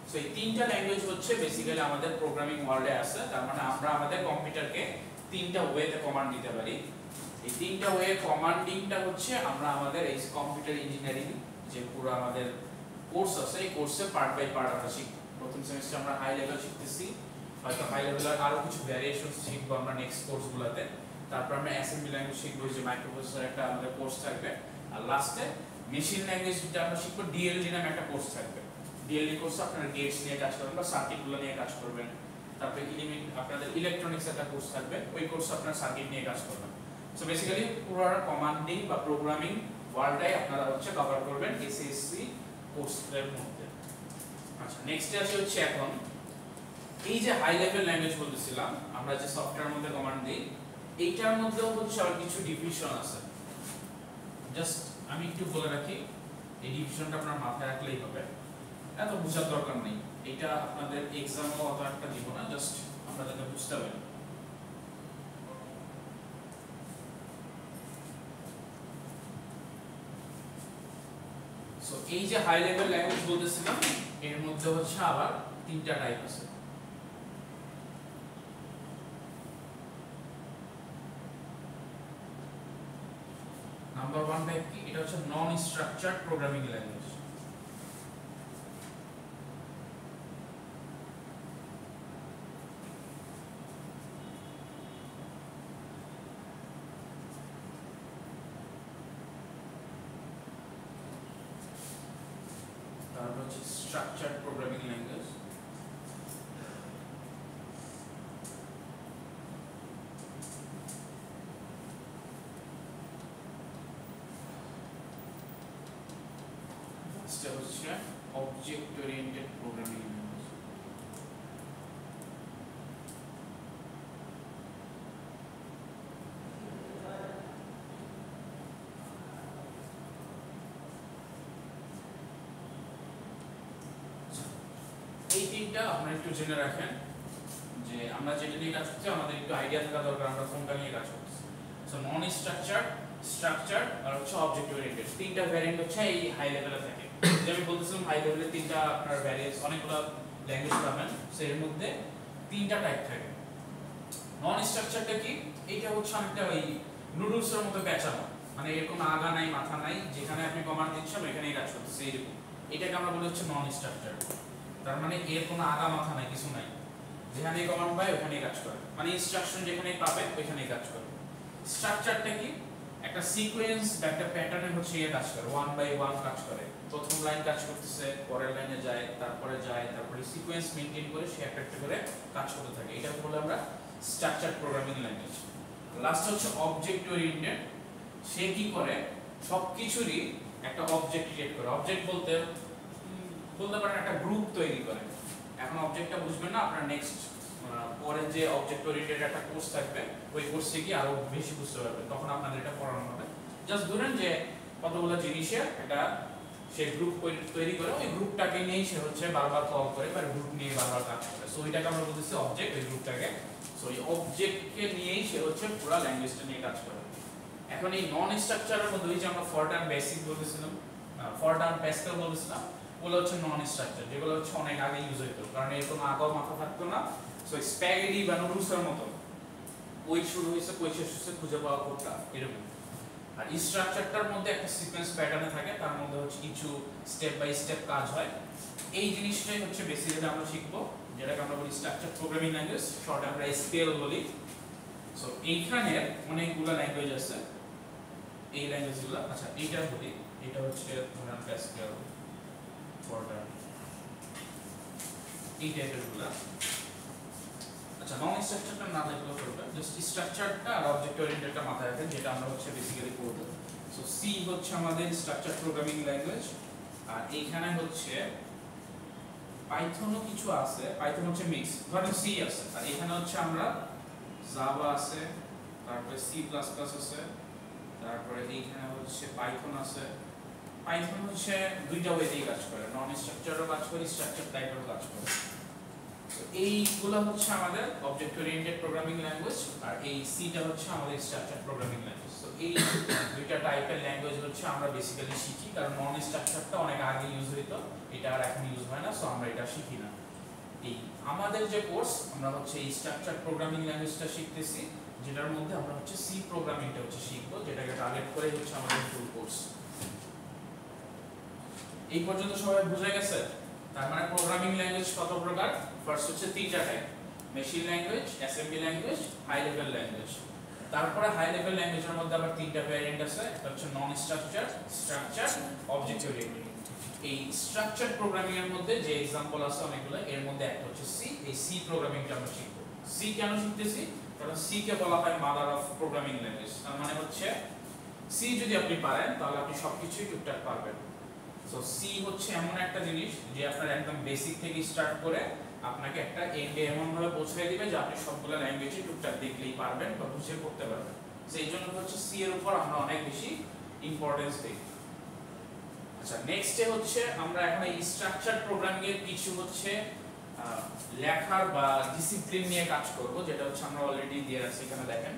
সো এই তিনটা ল্যাঙ্গুয়েজ হচ্ছে বেসিক্যালি আমাদের প্রোগ্রামিং ওয়ার্ল্ডে আছে, তার মানে আমরা আমাদের কম্পিউটারকে তিনটা ওয়েতে কমান্ড দিতে পারি। এই তিনটা ওয়ে কমান্ডিংটা হচ্ছে আমরা আমাদের এই কম্পিউটার ইঞ্জিনিয়ারিং যে পুরো আমাদের কোর্স আছে এই কোর্সে পার্ট বাই পার্ট আমরা শিখব। প্রথম সেমিস্টারে আমরা হাই লেভেল শিখতেছি, হয়তো হাই লেভেলের আরো কিছু ভ্যারিয়েশন শিখবো আমরা নেক্সট কোর্সগুলোতে। তারপর আমরা অ্যাসেম্বলি ল্যাঙ্গুয়েজ শিখবো, যে মাইক্রোপ্রসেসর একটা আমাদের কোর্স থাকবে। আর লাস্টে মেশিন ল্যাঙ্গুয়েজ যেটা আমরা শিখবো ডিএলডি নামে একটা কোর্স থাকবে। ডিএলডি কোর্সে আপনারা গেটস নিয়ে কাজ করবেন বা সার্কিটগুলো নিয়ে কাজ করবেন। তারপরে আপনাদের ইলেকট্রনিক্স একটা কোর্স থাকবে, ওই কোর্সে আপনারা সার্কিট নিয়ে কাজ করবেন। সো বেসিক্যালি পুরো কমান্ডিং বা প্রোগ্রামিং ওয়ার্ল্ডটাই আপনারা হচ্ছে কভার করবেন এসএসসি কোর্সের মধ্যে। আচ্ছা নেক্সট আসে হচ্ছে এখন এই যে হাই লেভেল ল্যাঙ্গুয়েজ বলতেছিলাম আমরা যে সফটওয়্যারের মধ্যে কমান্ড দিই, এইটার মধ্যেও হচ্ছে আর কিছু ডিভিশন আছে। জাস্ট আমি একটু বলে রাখি, এই ডিভিশনটা আপনার মাথায় রাখলেই হবে, এত বোঝার দরকার নেই। এটা আপনাদের এক্সামও অত একটা দিব না, জাস্ট আপনাদেরকে বুঝতে হবে। সো এই যে হাই লেভেল ল্যাঙ্গুয়েজ বলতেছিলাম এর মধ্যে হচ্ছে আবার তিনটা টাইপ আছে। নাম্বার 1 টাইপ কি, এটা হচ্ছে নন স্ট্রাকচারড প্রোগ্রামিং ল্যাঙ্গুয়েজ। তারপর হচ্ছে স্ট্রাকচারড প্রোগ্রামিং ল্যাঙ্গুয়েজ। এটা হচ্ছে অবজেক্ট ওরিয়েন্টেড প্রোগ্রামিং ল্যাঙ্গুয়েজ। এই তিনটা আপনারা একটু জেনে রাখেন যে আমরা যেটা নিয়ে কাজ করছি আমাদের একটু আইডিয়া থাকা দরকার আমরা কোনটা নিয়ে কাজ করছি। সো নন স্ট্রাকচারড, স্ট্রাকচারড আর হচ্ছে অবজেক্ট ওরিয়েন্টেড, তিনটা ভ্যারিয়েন্ট হচ্ছে এই হাই লেভেলে থাকে। যে আমি বলতেছিলাম হাই লেভেলে তিনটা আপনার ভ্যারিয়েন্স অনেকগুলো ল্যাঙ্গুয়েজ পাবেন, সো এর মধ্যে তিনটা টাইপ থাকে। নন স্ট্রাকচারটা কি, এইটা হচ্ছে অনেকটা ওই নুডলসের মতো পেঁচানো, মানে এর কোনো আগা নাই মাথা নাই, যেখানে আপনি কমান্ড দিচ্ছেন ওইখানেই কাজ করতেছে এইরকম। এটাকে আমরা বলি হচ্ছে নন স্ট্রাকচারড। তার মানে এর কোনো আগা মাথা নাই, কিছু নাই, যেখানেই কমান্ড পায় ওখানেই কাজ করে, মানে ইনস্ট্রাকশন যেখানেই পাবে ওইখানেই কাজ করে। স্ট্রাকচারটা কি, একটা সিকোয়েন্স বা একটা প্যাটার্নে হচ্ছে ইয়ে কাজ করে, 1 বাই 1 কাজ করে। প্রথম লাইন কাজ করতেছে, পরের লাইনে যায়, তারপরে সিকোয়েন্স মেইনটেইন করে সে একটা একটা করে কাজ করতে থাকে। এটাকে বলে আমরা স্ট্রাকচারড প্রোগ্রামিং ল্যাঙ্গুয়েজ। লাস্ট হচ্ছে অবজেক্ট ওরিয়েন্টেড, সে কি করে সবকিছুরই একটা অবজেক্ট ক্রিয়েট করে। অবজেক্ট বলতে পারেন একটা গ্রুপ তৈরি করে। এখন অবজেক্টটা বুঝবেন না, আপনার নেক্সট পরে যে অবজেক্ট ওরিয়েন্টেড একটা কোর্স থাকবে ওই কোর্সে গিয়ে আরো বেশি বুঝতে পারবেন, তখন আপনাদের এটা পড়ানো হবে। জাস্ট ধরেন যে কতগুলো জিনিসের একটা সে গ্রুপ তৈরি করে, ওই গ্রুপটাকে নিয়েই সে হচ্ছে বারবার কল করে বা গ্রুপ নিয়ে বারবার কাজ করে। সো ওইটাকে আমরা বলতেছি অবজেক্ট, ওই গ্রুপটাকে। সো এই অবজেক্টকে নিয়েই সে হচ্ছে পুরো ল্যাঙ্গুয়েজটা নিয়ে কাজ করে। এখন এই নন স্ট্রাকচারের মধ্যে ওই যে আমরা ফরটার্ন বেসিক বলতেছিলাম, ফরটার্ন প্যাসকেল বলতেছিলাম, ওগুলো হচ্ছে নন স্ট্রাকচার, যেগুলো হচ্ছে অনেক আগে ইউজ হইতো, কারণ এর কোনো আগাও মাথা থাকতো না। সো স্প্যাগেটি বা নুডলসের মতো ওই শুরু হয়েছে কই শেষ হয়েছে খুঁজে পাওয়া কোডটা এরকম। আর এই স্ট্রাকচারটার মধ্যে একটা সিকোয়েন্স প্যাটার্নে থাকে, তার মধ্যে হচ্ছে কিছু স্টেপ বাই স্টেপ কাজ হয়। এই জিনিসটাই হচ্ছে বেসিক্যালি আমরা শিখবো, যেটাকে আমরা বলি স্ট্রাকচার প্রোগ্রামিং ল্যাঙ্গুয়েজ, শর্ট আমরা এসকিউএল বলি। সো এইখানে অনেকগুলো ল্যাঙ্গুয়েজ আছে, এই ল্যাঙ্গুয়েজগুলো। আচ্ছা এইটা বলি, এটা হচ্ছে ধরেন প্যাসকেল, ফরটার্ন, এই টাইপের গুলা। আচ্ছা নন স্ট্রাকচারটা না দেখলেও চলবে, জাস্ট স্ট্রাকচারটা আর অবজেক্ট ওরিয়েন্টেডটা মাথায় রাখেন, যেটা আমরা হচ্ছে বেসিক্যালি করব। সো সি হচ্ছে আমাদের স্ট্রাকচার প্রোগ্রামিং ল্যাঙ্গুয়েজ, আর এইখানে হচ্ছে পাইথনও কিছু আছে, পাইথন হচ্ছে মিক্স, ধরেন সি আছে, আর এখানে হচ্ছে আমরা জাভা আছে, তারপরে সি প্লাস প্লাস আছে, তারপরে এইখানে হচ্ছে পাইথন আছে। পাইথন হচ্ছে দুইটা ওয়েতেই কাজ করে, নন স্ট্রাকচারও কাজ করে, স্ট্রাকচার টাইপেরও কাজ করে। তো এইগুলো হচ্ছে আমাদের অবজেক্ট ওরিয়েন্টেড প্রোগ্রামিং ল্যাঙ্গুয়েজ, আর এই সিটা হচ্ছে আমাদের স্ট্রাকচার প্রোগ্রামিং ল্যাঙ্গুয়েজ। তো এই দুইটা টাইপের ল্যাঙ্গুয়েজ হচ্ছে আমরা বেসিক্যালি শিখি, কারণ নন স্ট্রাকচারটা অনেক আগে ইউজ হইতো, এটা আর এখন ইউজ হয় না, সো আমরা এটা শিখি না। এই আমাদের যে কোর্স, আমরা হচ্ছে এই স্ট্রাকচার প্রোগ্রামিং ল্যাঙ্গুয়েজটা শিখতেছি, যেটার মধ্যে আমরা হচ্ছে সি প্রোগ্রামিংটা হচ্ছে শিখবো, যেটাকে টার্গেট করে হচ্ছে আমাদের ফুল কোর্স। এই পর্যন্ত সবাই বুঝে গেছে? তার মানে প্রোগ্রামিং ল্যাঙ্গুয়েজ কত প্রকার? ফার্স্ট হচ্ছে তিনটা type, machine language, assembly language, high level language. তারপরে হাই লেভেল ল্যাঙ্গুয়েজের মধ্যে আবার তিনটা ভ্যারিয়েন্ট আছে, একটা হচ্ছে non structure, structure, object oriented. এই স্ট্রাকচার প্রোগ্রামিং এর মধ্যে যে एग्जांपल আছে অনেকগুলো, এর মধ্যে একটা হচ্ছে সি। এই সি প্রোগ্রামিংটা আমরা শিখব। সি কেন শিখতেছি? কারণ সি কে বলা হয় মাদার অফ প্রোগ্রামিং ল্যাঙ্গুয়েজ। তার মানে হচ্ছে সি যদি আপনি পারেন তাহলে আপনি সবকিছুই টুকটাক পারবেন। সো সি হচ্ছে এমন একটা জিনিস যে আপনার একদম বেসিক থেকে স্টার্ট করে আপনাকে একটা এন্ডে এমন ভাবে পৌঁছে দিবে যে আপনি সবগুলো ল্যাঙ্গুয়েজই টুকটাক দেখলেই পারবেন বা বুঝে পড়তে পারবেন। সেই জন্য হচ্ছে সি এর উপর আমরা অনেক বেশি ইম্পর্টেন্স দিই। আচ্ছা, নেক্সটে হচ্ছে আমরা এখন এই স্ট্রাকচার প্রোগ্রামিং এর কিছু হচ্ছে লেখার বা ডিসিপ্লিন নিয়ে কাজ করব, যেটা হচ্ছে আমরা অলরেডি দিয়ে রাখছি। এখানে দেখেন,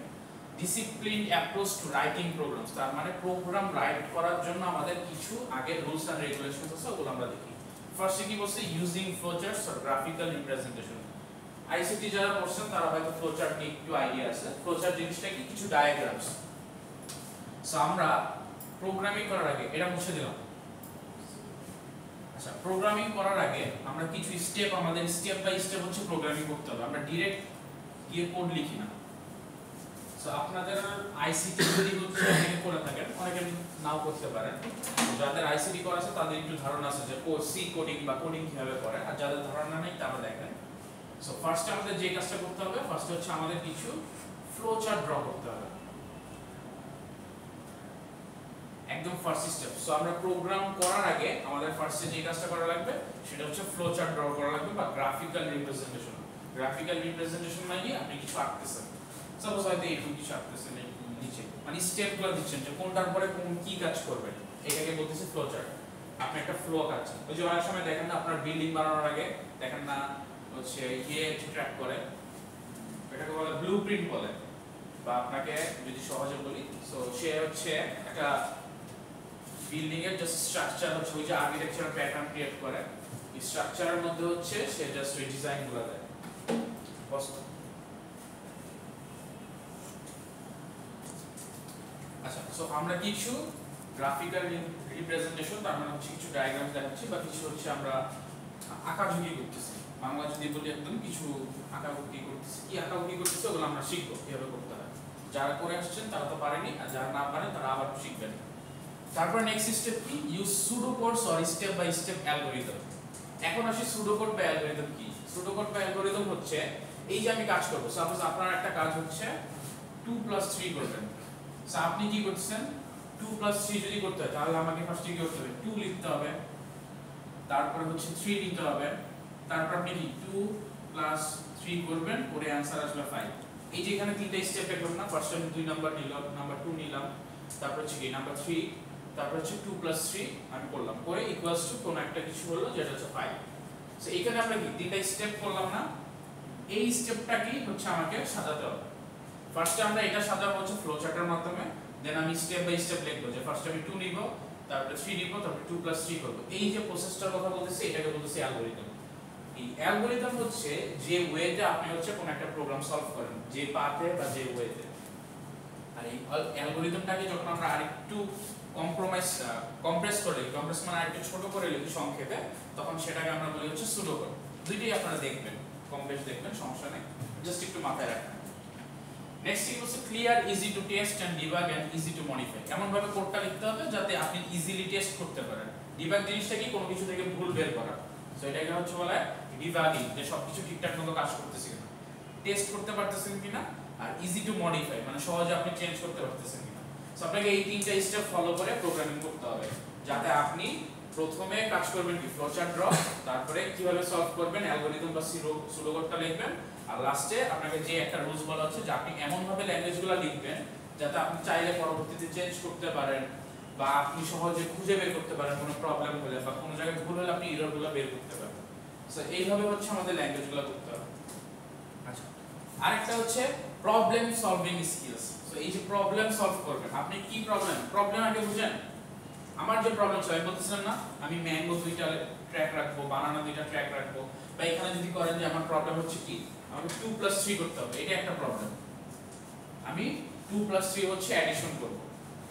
discipline approach to writing programs. তার মানে প্রোগ্রাম রাইট করার জন্য আমাদের কিছু আগে রুলস এন্ড রেগুলেশনস আছে, ওগুলো আমরা দেখি। ফার্স্টে কি বলছে? Using flowcharts or graphical representation. ICT যারা পড়ছেন তারা হয়তো ফ্লোচার্ট নিয়ে একটু আইডিয়া আছে। ফ্লোচার্ট জিনিসটা কি? কিছু ডায়াগ্রামস। সো আমরা প্রোগ্রামিং করার আগে এটা মুছে দিলাম। আচ্ছা, প্রোগ্রামিং করার আগে আমরা কিছু স্টেপ, আমাদের স্টেপ বাই স্টেপ হচ্ছে প্রোগ্রামিং করতে হবে। আমরা ডাইরেক্ট গিয়ে কোড লিখি না। সো আপনাদের আইসিটি যদি হচ্ছে অনেকে করে থাকেন, অনেকে নাও করতে পারেন। যাদের আইসিটি করা আছে তাদের একটু ধারণা আছে যে সি কোডিং বা কোডিং কিভাবে করে, আর যাদের ধারণা নেই তারা দেখেন। সো ফার্স্ট আমাদের যে কাজটা করতে হবে, ফার্স্ট হচ্ছে আমাদের কিছু ফ্লো চার্ট ড্র করতে হবে, একদম ফার্স্ট স্টেপ। সো আমরা প্রোগ্রাম করার আগে আমাদের ফার্স্টে যে কাজটা করা লাগবে সেটা হচ্ছে ফ্লো চার্ট ড্র করা লাগবে বা গ্রাফিক্যাল রিপ্রেজেন্টেশন। গ্রাফিক্যাল রিপ্রেজেন্টেশন মানে আপনি কিছু আঁকতেছেন, সাপোজ হয়তো এইরকম কিছু আঁকতেছেন নিচে, মানে স্টেপগুলো দিচ্ছেন যে কোনটার পরে কোন কি কাজ করবেন, এটাকে বলতেছে ফ্লো চার্ট। আপনি একটা ফ্লো আঁকছেন। ওই যে অনেক সময় দেখেন না, আপনার বিল্ডিং বানানোর আগে দেখেন না হচ্ছে ইয়ে ট্র্যাক করে, এটাকে বলে ব্লুপ্রিন্ট বলে, বা আপনাকে যদি সহজে বলি, সো সে হচ্ছে একটা বিল্ডিং এর জাস্ট স্ট্রাকচার হচ্ছে ওই যে আর্কিটেকচারাল প্যাটার্ন ক্রিয়েট করে, এই স্ট্রাকচারের মধ্যে হচ্ছে সে জাস্ট ওই ডিজাইনগুলো দেয়। আচ্ছা, সো আমরা কিছু গ্রাফিক্যাল রিপ্রেজেন্টেশন, তার মানে হচ্ছে কিছু ডায়াগ্রাম দেখাচ্ছি বা কিছু হচ্ছে আমরা আঁকাঝুঁকি করতেছি। বাংলা যদি বলি একদম কিছু আঁকাবুকি করতেছি, কি আঁকাবুকি করতেছি ওগুলো আমরা শিখবো কিভাবে করতে হয়। যারা করে আসছেন তারা তো পারেনি, আর যারা না পারেন তারা আবার শিখবেন। তারপর নেক্সট স্টেপ কি? Use pseudo codes or step by step algorithm. এখন আসি সুডো কোড বা অ্যালগরিদম কি। সুডো কোড বা অ্যালগরিদম হচ্ছে এই যে আমি কাজ করব, সাপোজ আপনার একটা কাজ হচ্ছে 2 + 3 করবেন। সো আপনি কি করছেন? 2 + 3 যদি করতে হয় তাহলে আমাকে ফার্স্টে কি করতে হবে? 2 লিখতে হবে, তারপর হচ্ছে 3 নিতে হবে, তারপর আপনি কি 2 + 3 করবেন, পরে आंसर আসবে 5। এই যে এখানে তিনটা স্টেপ দেখলাম না, ফার্স্ট আমি 2 নাম্বার নিলাম, নাম্বার 2 নিলাম, তারপর হচ্ছে কি নাম্বার 3, তারপর হচ্ছে 2 + 3 আমি করলাম, পরে ইকুয়ালস টু কোন একটা কিছু হলো যেটা হচ্ছে 5। সো এখানে আমরা কি তিনটা স্টেপ করলাম না, এই স্টেপটা কি হচ্ছে আমাকে সাজাতে হবে। ফার্স্টে আমরা এটা সাজাবো হচ্ছে ফ্লো চার্টের মাধ্যমে, দেন আমি স্টেপ বাই স্টেপ লিখবো যে ফার্স্টে আমি 2 নিব, তারপরে 3 নিব, তারপরে 2 + 3 করব। এই যে প্রসেসটার কথা বলতেছি এটাকে বলতেছি অ্যালগরিদম। এই অ্যালগরিদম হচ্ছে যে ওয়েতে আপনি হচ্ছে কোন একটা প্রোগ্রাম সলভ করেন, যে পাথে বা যে ওয়েতে। আর এই অ্যালগরিদমটাকে যখন আমরা আরেকটু কম্প্রেস করে, কম্প্রেস মানে আরেকটু ছোট করে লিখি সংক্ষেপে, তখন সেটাকে আমরা বলি হচ্ছে সুডো কোড। দুইটাই আপনারা দেখবেন, কম্প্রেস দেখবেন, সমস্যা নেই, জাস্ট একটু মাথায় রাখবেন। নেক্সট কি হচ্ছে clear, easy to test and debug and easy to modify. এমন ভাবে কোডটা লিখতে হবে যাতে আপনি ইজিলি টেস্ট করতে পারেন। ডিবাগ জিনিসটা কি? কোনো কিছু থেকে ভুল বের করা। সো এটাকে হচ্ছে বলে ডিবাগিং, যে সবকিছু ঠিকঠাক মতো কাজ করতেছে কিনা, টেস্ট করতে পারতেছেন কিনা। আর ইজি টু মডিফাই মানে সহজে আপনি চেঞ্জ করতে পারতেছেন কিনা। সো আপনাকে এই তিনটা স্টেপ ফলো করে প্রোগ্রামিং করতে হবে, যাতে আপনি প্রথমে কাজ করবেন কি ফ্লোচার্ট ড্র, তারপরে কিভাবে সলভ করবেন অ্যালগরিদম বা সুডোকোডটা লিখবেন, আর লাস্টে আপনাকে যে একটা রুলস বলা হচ্ছে যে আপনি এমন ভাবে ল্যাঙ্গুয়েজগুলো লিখবেন যাতে আপনি চাইলে পরবর্তীতে চেঞ্জ করতে পারেন বা আপনি সহজে খুঁজে বের করতে পারেন কোনো প্রবলেম হলে বা কোনো জায়গায় ভুল হলে আপনি এররগুলো বের করতে পারেন। সো এইভাবে হচ্ছে আমাদের ল্যাঙ্গুয়েজগুলো করতে হবে। আচ্ছা, আরেকটা হচ্ছে প্রবলেম সলভিং স্কিলস। সো এই যে প্রবলেম সলভ করবেন, আপনি কি প্রবলেম আগে বুঝেন। আমার যে প্রবলেম ছিল আমি বলতেছিলাম না আমি ম্যাঙ্গো 2টা ট্র্যাক রাখবো, বানানা 2টা ট্র্যাক রাখবো, বা এখানে যদি করেন যে আমার প্রবলেম হচ্ছে কি আমাকে 2 + 3 করতে হবে, এটা একটা প্রবলেম। আমি 2 + 3 হচ্ছে অ্যাডিশন করব,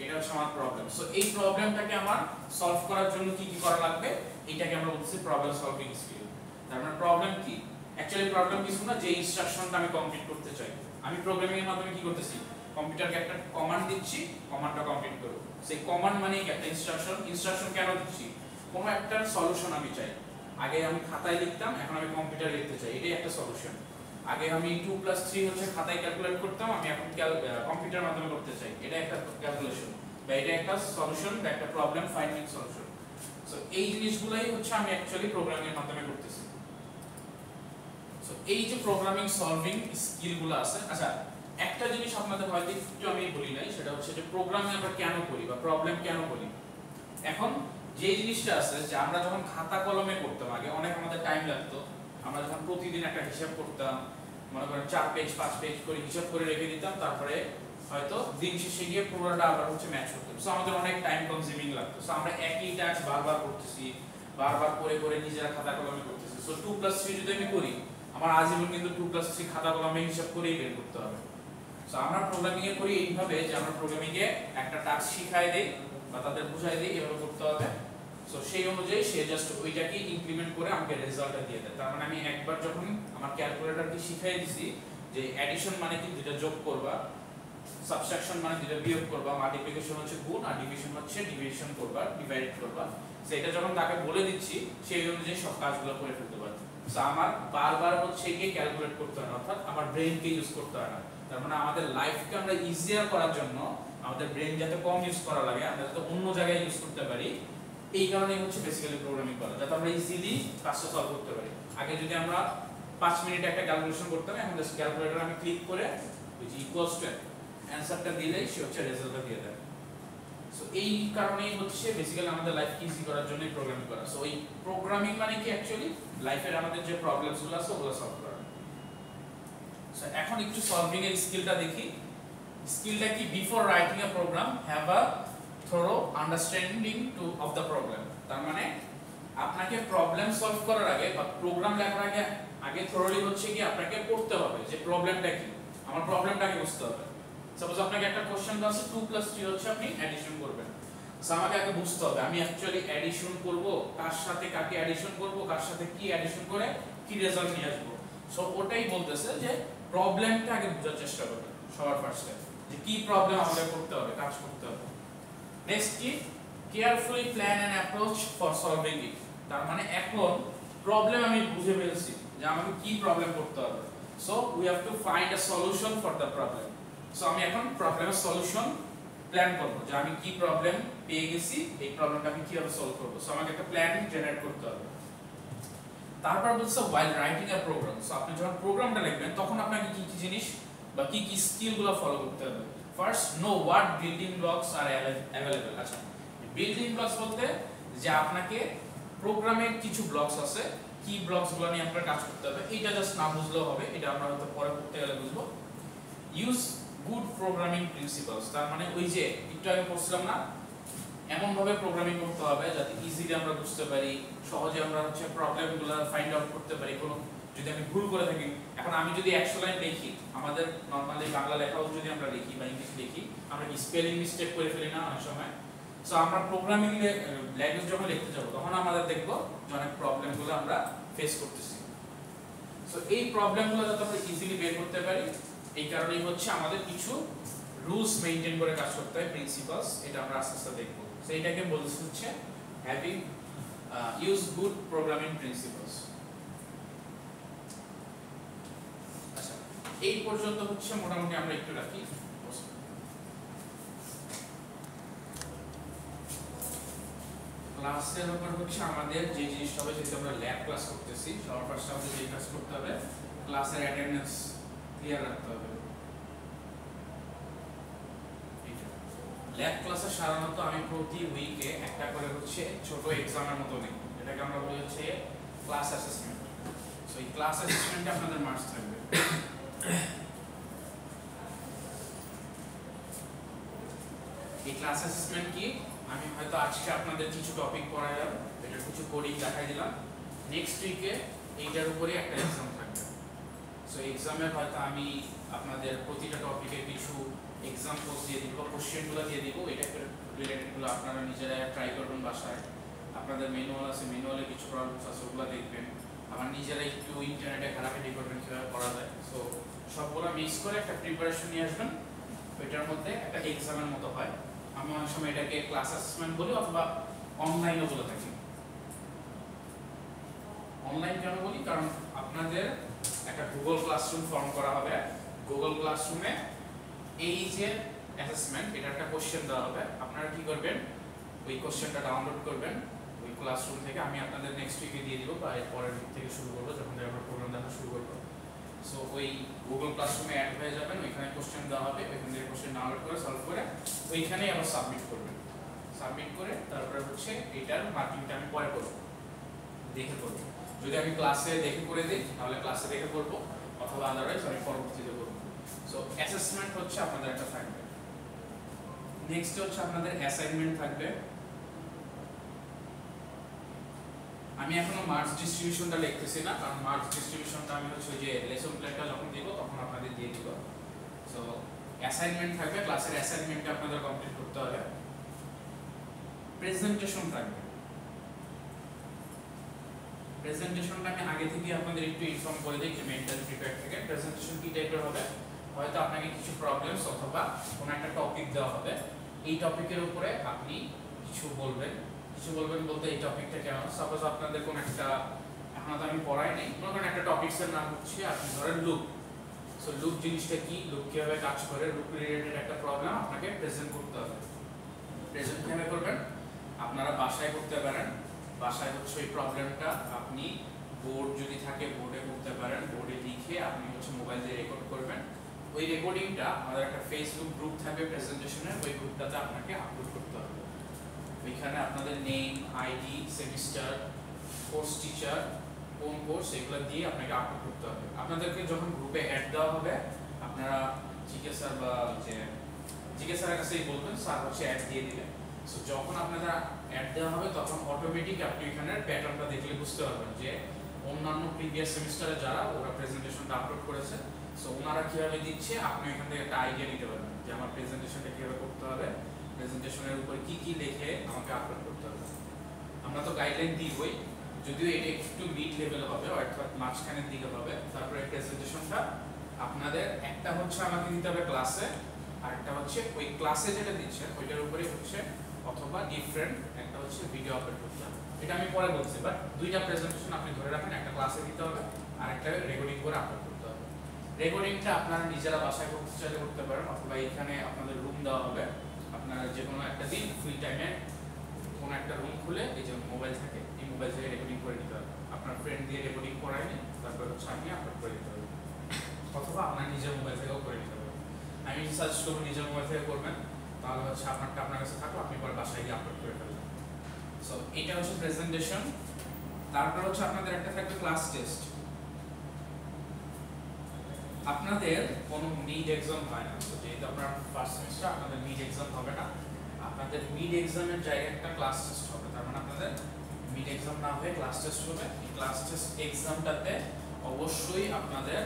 এটা হচ্ছে আমার প্রবলেম। সো এই প্রবলেমটাকে আমার সলভ করার জন্য কি কি করা লাগবে, এটাকে আমরা বলছি প্রবলেম সলভিং স্কিল। তার মানে প্রবলেম কি, অ্যাকচুয়ালি প্রবলেম কিছু না, যে ইনস্ট্রাকশনটা আমি কমপ্লিট করতে চাই। আমি প্রোগ্রামিং এর মাধ্যমে কি করতেছি, কম্পিউটারকে একটা কমান্ড দিচ্ছি, কমান্ডটা কমপ্লিট করব। সেই কমান্ড মানেই একটা ইনস্ট্রাকশন কেন দিচ্ছি, কোনো একটা সলিউশন আমি চাই। আগে আমি খাতায় লিখতাম, এখন আমি কম্পিউটারে লিখতে চাই, এটাই একটা সলিউশন। আগে আমি 2 + 3 হচ্ছে খাতায় ক্যালকুলেট করতাম, আমি এখন কম্পিউটারের মাধ্যমে করতে চাই, এটা একটা ক্যালকুলেশন বা এটা একটা সলিউশন বা একটা প্রবলেম ফাইন্ডিং সলিউশন। সো এই জিনিসগুলাই হচ্ছে আমি অ্যাকচুয়ালি প্রোগ্রামিং এর মাধ্যমে করতেছি। সো এই যে প্রোগ্রামিং সলভিং স্কিলগুলো আছে। আচ্ছা, একটা জিনিস আপনাদের হয়তো একটু আমি বলি নাই, সেটা হচ্ছে যে প্রোগ্রামিং আমরা কেন করি বা প্রবলেম কেন করি। এখন যে জিনিসটা আছে যে আমরা যখন খাতা কলমে করতাম আগে অনেক আমাদের টাইম লাগতো, আমরা যখন প্রতিদিন একটা হিসাব করতাম, মনে করেন 4 পেজ 5 পেজ করে হিসাব করে রেখে দিতাম, তারপরে হয়তো দিন শেষে গিয়ে পুরোটা আবার হচ্ছে ম্যাচ করতাম। সো আমাদের অনেক টাইম কনজিউমিং লাগতো। সো আমরা একই টাস্ক বারবার করতেছি, বারবার করে করে নিজেরা খাতা কলমে করতেছি। সো 2 + 3 যদি আমি করি, আমার আজীবন কিন্তু 2 + 3 খাতা কলমে হিসাব করেই বের করতে হবে। সো আমরা প্রোগ্রামিং এ করি এইভাবে যে আমরা প্রোগ্রামিং এ একটা টাস্ক শিখায় দেই বা তাদের বুঝাই দেই এভাবে করতে হবে। সো সেই অনুযায়ী সে জাস্ট ওইটাকে ইমপ্লিমেন্ট করে আমাকে রেজাল্টটা দিয়ে দেয়। তার মানে আমি একবার যখন আমার ক্যালকুলেটরকে শিখাই দিছি যে অ্যাডিশন মানে কি দুটো যোগ করবা, সাবট্রাকশন মানে দুটো বিয়োগ করবা, মাল্টিপ্লিকেশন হচ্ছে গুণ, আর ডিভিশন হচ্ছে ডিভিশন করবা, ডিভাইড করবা, সেটা যখন তাকে বলে দিচ্ছি সেই অনুযায়ী সব কাজগুলো করে ফেলতে পারে। সো আমার বারবার হচ্ছে গিয়ে ক্যালকুলেট করতে হয় না, অর্থাৎ আমার ব্রেনকে ইউজ করতে হয় না। তার মানে আমাদের লাইফকে আমরা ইজিয়ার করার জন্য আমাদের ব্রেন যাতে কম ইউজ করা লাগে, আমরা যাতে অন্য জায়গায় ইউজ করতে পারি, এই কারণেই হচ্ছে বেসিক্যালি প্রোগ্রামিং করা, যাতে আমরা ইজিলি কাজটা সলভ করতে পারি। আগে যদি আমরা 5 মিনিটে একটা ক্যালকুলেশন করতাম, এখন জাস্ট ক্যালকুলেটর আমি ক্লিক করে ওই যে ইকুয়ালস টু অ্যানসারটা দিলেই সে হচ্ছে রেজাল্টটা দিয়ে দেয়। সো এই কারণেই হচ্ছে বেসিক্যালি আমাদের লাইফকে ইজি করার জন্যই প্রোগ্রামিং করা। সো এই প্রোগ্রামিং মানে কি অ্যাকচুয়ালি লাইফের আমাদের যে প্রবলেমসগুলো আছে ওগুলো সলভ করা। সো এখন একটু সলভিং এর স্কিলটা দেখি। স্কিলটা কি, before writing a program have a thorough understanding of the problem. তার মানে আপনাকে প্রবলেম সলভ করার আগে বা প্রোগ্রাম লেখার আগে থরলি হচ্ছে কি আপনাকে পড়তে হবে যে প্রবলেমটা কি, আমার প্রবলেমটাকে বুঝতে হবে। সাপোজ আপনাকে একটা কোশ্চেন দেওয়া আছে 2 + 3 হচ্ছে আপনি অ্যাডিশন করবেন। সো আমাকে আগে বুঝতে হবে আমি অ্যাকচুয়ালি অ্যাডিশন করব, কার সাথে কাকে অ্যাডিশন করব, কার সাথে কি অ্যাডিশন করে কি রেজাল্ট নিয়ে আসব। সো ওটাই বলতেছে যে প্রবলেমটা আগে বোঝার চেষ্টা করবেন সবার ফার্স্টে, যে কি প্রবলেম আমাদের করতে হবে, কাজ করতে হবে। নেক্সট কি, carefully plan and approach for solving it. তার মানে এখন প্রবলেম আমি বুঝে ফেলছি যে আমাকে কি প্রবলেম করতে হবে। So we have to find a solution for the problem. So আমি এখন প্রবলেমের সলিউশন প্ল্যান করব যে আমি কি প্রবলেম পেয়ে গেছি, এই প্রবলেমটা আমি কিভাবে সলভ করব। সো আমাকে একটা প্ল্যান জেনারেট করতে হবে। তারপর বলছে while writing a program। So আপনি যখন প্রোগ্রামটা লিখবেন তখন আপনাকে কি কি জিনিস বা কি কি স্কিলগুলো ফলো করতে হবে। First, know what building blocks are available. আচ্ছা, বিল্ডিং ব্লকস বলতে যে আপনাকে প্রোগ্রামের কিছু ব্লকস আছে, কি ব্লকসগুলো নিয়ে আপনার কাজ করতে হবে, এটা জাস্ট না বুঝলেও হবে, এটা আমরা হয়তো পরে পড়তে গেলে বুঝবো। Use good programming principles. তার মানে ওই যে একটু আগে পড়ছিলাম না, এমন ভাবে প্রোগ্রামিং করতে হবে যাতে ইজিলি আমরা বুঝতে পারি, সহজে আমরা হচ্ছে প্রবলেমগুলো ফাইন্ড আউট করতে পারি। কোনো যদি আমি ভুল করে থাকি, এখন আমি যদি 100 লাইন লিখি, আমাদের নরমালি বাংলা লেখাও যদি আমরা লিখি বা ইংলিশ লিখি, আমরা কি স্পেলিং মিস্টেক করে ফেলি না অনেক সময়। সো আমরা প্রোগ্রামিং ল্যাঙ্গুয়েজ যখন লিখতে যাব তখন আমাদের দেখব যে অনেক প্রবলেমগুলো আমরা ফেস করতেছি। সো এই প্রবলেমগুলো যাতে আমরা ইজিলি বের করতে পারি, এই কারণেই হচ্ছে আমাদের কিছু রুলস মেইনটেইন করে কাজ করতে হয়, প্রিন্সিপালস। এটা আমরা আস্তে আস্তে দেখব। সো এটাকে বলতে হচ্ছে having use good programming principles. আচ্ছা, এই পর্যন্ত হচ্ছে মোটামুটি আমরা একটু রাখি। ক্লাসের ব্যাপার হচ্ছে আমাদের যে জিনিসটা হবে, যেহেতু আমরা ল্যাব ক্লাস করতেছি, সবার ফার্স্টে আমাদের যে কাজ করতে হবে, ক্লাসের অ্যাটেন্ডেন্স ক্লিয়ার রাখতে হবে। ল্যাব ক্লাসে সাধারণত আমি প্রতি উইকে একটা করে হচ্ছে ছোট এক্সামের মতো নেই, এটাকে আমরা বলি হচ্ছে ক্লাস অ্যাসেসমেন্ট। সো এই ক্লাস অ্যাসেসমেন্টে আপনাদের মার্কস থাকবে। এই ক্লাস অ্যাসেসমেন্ট কি, আমি হয়তো আজকে আপনাদের কিছু টপিক পড়াইলাম, এটার কিছু কোডিং দেখাই দিলাম, নেক্সট উইকে এইটার উপরে একটা এক্সাম থাকবে। সো এক্সামে হয়তো আমি আপনাদের প্রতিটা টপিকের কিছু এক্সাম্পল দিয়ে দিব, কোশ্চেনগুলো দিয়ে দিব, এটা রিলেটেডগুলো আপনারা নিজেরা ট্রাই করবেন বাসায়। আপনাদের ম্যানুয়াল আছে, ম্যানুয়ালে কিছু প্রবলেমস আছে, ওগুলো দেখবেন। আবার নিজেরা একটু ইন্টারনেটে ঘাটাঘাটি করবেন কীভাবে করা যায়। সো সবগুলো মিক্স করে একটা প্রিপারেশন নিয়ে আসবেন, ওইটার মধ্যে একটা এক্সামের মতো হয়। আমি অনেক সময় এটাকে ক্লাস অ্যাসেসমেন্ট বলি অথবা অনলাইনও বলে থাকি। অনলাইন কেন বলি, কারণ আপনাদের একটা গুগল ক্লাসরুম ফর্ম করা হবে। গুগল ক্লাসরুমে এই যে অ্যাসেসমেন্ট, এটা একটা কোশ্চেন দেওয়া হবে, আপনারা কি করবেন, ওই কোশ্চেনটা ডাউনলোড করবেন ওই ক্লাসরুম থেকে। আমি আপনাদের নেক্সট উইকে দিয়ে দিব বা এর পরের উইক থেকে শুরু করবো, যখন থেকে আমরা প্রোগ্রাম দেখা শুরু করবো। সো ওই গুগল ক্লাসরুমে অ্যাড হয়ে যাবেন, ওইখানে কোশ্চেন দেওয়া হবে, ওইখান থেকে কোশ্চেন ডাউনলোড করে সলভ করে ওইখানেই আবার সাবমিট করবেন। সাবমিট করে তারপরে হচ্ছে এটার মার্কিংটা আমি পরে করবো, দেখে করবো। যদি আমি ক্লাসে দেখে করে দিই তাহলে ক্লাসে দেখে করবো, অথবা আদারওয়াইজ আমি পরবর্তীতে করবো। সো অ্যাসেসমেন্ট হচ্ছে আপনাদের একটা থাকবে। নেক্সট হচ্ছে আপনাদের অ্যাসাইনমেন্ট থাকবে। আমি এখনো মার্কস ডিস্ট্রিবিউশনটা লিখতেছি না, কারণ মার্কস ডিস্ট্রিবিউশনটা আমি হচ্ছে যে লেসন প্ল্যানটা যখন দিব তখন আপনাদের দিয়ে দিব। সো অ্যাসাইনমেন্ট থাকবে, ক্লাসের অ্যাসাইনমেন্টটা আপনাদের কমপ্লিট করতে হবে। প্রেজেন্টেশন থাকবে। প্রেজেন্টেশনটা আমি আগে থেকে আপনাদের একটু ইনফর্ম করে দিই যে মেন্টালি প্রিপেয়ার থেকে। প্রেজেন্টেশন কি টাইপের হবে, হয়তো আপনাকে কিছু প্রবলেমস অথবা কোনো একটা টপিক দেওয়া হবে, এই টপিকের উপরে আপনি কিছু বলবেন। কিছু বলবেন বলতে এই টপিকটা কেমন, সাপোজ আপনাদের কোন একটা, এখন তো আমি পড়াই নেই, মনে করেন একটা টপিকসের নাম হচ্ছে আপনি ধরেন লুপ। সো লুপ জিনিসটা কি, লুপ কিভাবে কাজ করে, লুপ রিলেটেড একটা প্রবলেম আপনাকে প্রেজেন্ট করতে হবে। প্রেজেন্ট কিভাবে করবেন, আপনারা বাসায় করতে পারেন। বাসায় হচ্ছে ওই প্রবলেমটা আপনি বোর্ড যদি থাকে বোর্ডে করতে পারেন, বোর্ডে লিখে আপনি হচ্ছে মোবাইল দিয়ে রেকর্ড করবেন। ওই রেকর্ডিংটা আমাদের একটা ফেসবুক গ্রুপ থাকবে প্রেজেন্টেশনের, ওই গ্রুপটাতে আপনাকে আপলোড করতে হবে। ওইখানে আপনাদের name, ID, semester, course teacher, কোন কোর্স, এগুলো দিয়ে আপনাকে আপলোড করতে হবে। আপনাদেরকে যখন গ্রুপে অ্যাড দেওয়া হবে, আপনারা জিজ্ঞাসা বা যে জিজ্ঞাসার কাছেই বলবেন, স্যার হচ্ছে অ্যাড দিয়ে দিবেন। সো যখন আপনাদের অ্যাড দেওয়া হবে তখন অটোমেটিক আপনি এখানে প্যাটার্নটা দেখলে বুঝতে পারবেন যে অন্যান্য প্রিভিয়াস সেমিস্টারে যারা ওরা প্রেজেন্টেশনটা আপলোড করেছে, সো ওনারা কীভাবে দিচ্ছে, আপনি এখান থেকে একটা আইডিয়া নিতে পারবেন যে আমার প্রেজেন্টেশনটা কীভাবে করতে হবে, প্রেজেন্টেশনের উপর কি কি লিখে আমাকে আপলোড করতে হবে। আমরা তো গাইডলাইন দিবই, যদিও এটা একটু মিড লেভেলে হবে, অর্থাৎ মাঝখানের দিকে হবে। তারপরে প্রেজেন্টেশনটা আপনাদের একটা হচ্ছে আমাকে দিতে হবে ক্লাসে, আর একটা হচ্ছে ওই ক্লাসে যেটা দিচ্ছে ওইটার উপরে হচ্ছে, অথবা ডিফারেন্ট একটা হচ্ছে ভিডিও আপলোড করতে হবে। এটা আমি পরে বলছি, বাট দুইটা প্রেজেন্টেশন আপনি ধরে রাখেন, একটা ক্লাসে দিতে হবে আর একটা রেকর্ডিং করে আপলোড করতে হবে। রেকর্ডিংটা আপনারা নিজেরা বাসায় করতে চাইলে করতে পারেন, অথবা এখানে আপনাদের রুম দেওয়া হবে, আপনারা যে কোনো একটা দিন ফ্রি টাইমে কোনো একটা রুম খুলে এই যে মোবাইল থাকে, এই মোবাইল থেকে রেকর্ডিং করে নিতে হবে। আপনার ফ্রেন্ড দিয়ে রেকর্ডিং করাই নিন, তারপর হচ্ছে আপনি আপলোড করে দিতে হবে, অথবা আপনার নিজের মোবাইল থেকেও করে নিতে হবে। আমি সাজেস্ট করবো নিজের মোবাইল থেকে করবেন, তাহলে হচ্ছে আপনারটা আপনার কাছে থাকো, আপনি পরে বাসায় গিয়ে আপলোড করে ফেলবেন। সো এটা হচ্ছে প্রেজেন্টেশন। তারপর হচ্ছে আপনাদের একটা থাকবে ক্লাস টেস্ট। আপনাদের কোনো মিড এক্সাম হয় না, তো যেহেতু আপনার ফার্স্ট সেমিস্টার আপনাদের মিড এক্সাম হবে না, আপনাদের মিড এক্সামের জায়গায় একটা ক্লাস টেস্ট হবে। তার মানে আপনাদের মিড এক্সাম না হয়ে ক্লাস টেস্ট হবে। এই ক্লাস টেস্ট এক্সামটাতে অবশ্যই আপনাদের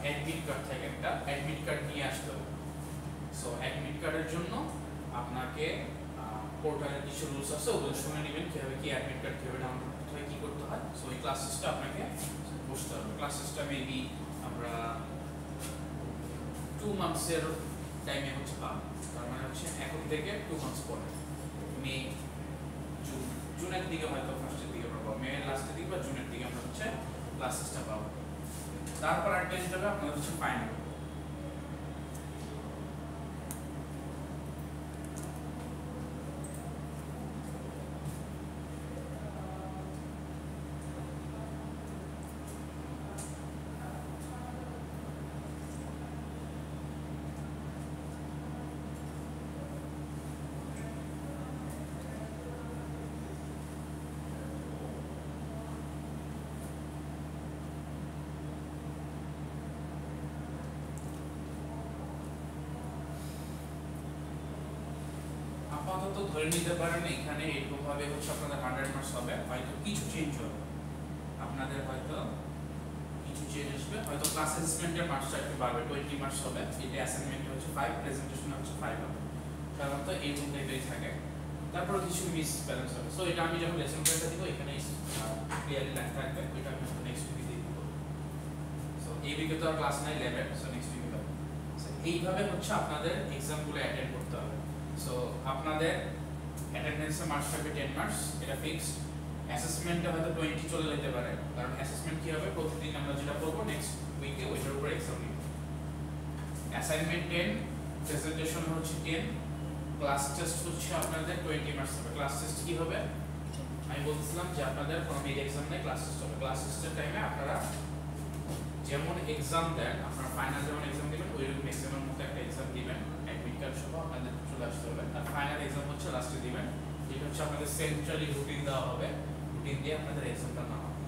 অ্যাডমিট কার্ড থেকে একটা অ্যাডমিট কার্ড নিয়ে আসতে হবে। সো অ্যাডমিট কার্ডের জন্য আপনাকে পোর্টালের কিছু রুলস আছে, ওগুলো শুনে নেবেন কীভাবে কি অ্যাডমিট কার্ড কীভাবে ডাউনলোড করতে হয়, কী করতে হয়। সো এই ক্লাস টেস্টটা আপনাকে বসতে হবে। ক্লাস টেস্টটা মেবি আমরা 2 মান্থসের টাইমে হচ্ছে পাবো। তার মানে হচ্ছে এখন থেকে 2 মান্থস পরে, মে জুনের দিকে হয়তো ফার্স্টের দিকে পাবো, মে লাস্টের দিকে বা জুনের দিকে আমরা হচ্ছে ক্লাস টেস্টটা পাবো। তারপর একটা যেটা হবে আপনাদের হচ্ছে ফাইনাল। আপাতত ধরে নিতে পারেন এখানে এরকম ভাবে হচ্ছে আপনাদের 100 মার্কস হবে, হয়তো কিছু চেঞ্জ হবে, আপনাদের হয়তো কিছু চেঞ্জ আসবে, হয়তো ক্লাস অ্যাসেসমেন্টের মার্কসটা একটু বাড়বে, 20 মার্কস হবে, এটা অ্যাসাইনমেন্ট হচ্ছে 5, প্রেজেন্টেশন হচ্ছে 5 হবে, সাধারণত এইরকম টাইপেরই থাকে। তারপর কিছু মিস ব্যালেন্স হবে। সো এটা আমি যখন লেসন প্ল্যানটা দিব এখানে ক্লিয়ারলি লেখা থাকবে, ওইটা আমি নেক্সট উইকে দিয়ে দিব। সো এই উইকে তো আর ক্লাস নাই ল্যাবের, সো নেক্সট উইকে হবে। সো এইভাবে হচ্ছে আপনাদের এক্সামগুলো অ্যাটেন্ড করতে হবে। সো আপনাদের অ্যাটেন্ডেন্সের মার্কস থাকবে 10 মার্কস, এটা ফিক্সড। অ্যাসেসমেন্টে হয়তো 20 চলে যেতে পারে, কারণ অ্যাসেসমেন্ট কি হবে, প্রতিদিন আমরা যেটা করব নেক্সট উইকে ওইটার উপর এক্সাম নিব। অ্যাসাইনমেন্ট 10, প্রেজেন্টেশন হচ্ছে 10, ক্লাস টেস্ট হচ্ছে আপনাদের 20 মার্কস হবে। ক্লাস টেস্ট কি হবে, আমি বলছিলাম যে আপনাদের কোনো মিড এক্সাম নেই, ক্লাস টেস্ট হবে। ক্লাস টেস্টের টাইমে আপনারা যেমন এক্সাম দেন, আপনারা ফাইনাল যেমন এক্সাম দিবেন ওইরকম এক্সামের মতো একটা এক্সাম দিবেন, অ্যাডমিট কার্ড সহ আপনাদের চলে আসতে হবে। আর ফাইনাল এক্সাম হচ্ছে লাস্টে দিবেন, যেটা হচ্ছে আপনাদের সেন্ট্রালি রুটিন দেওয়া হবে, রুটিন দিয়ে আপনাদের এক্সামটা নেওয়া হবে।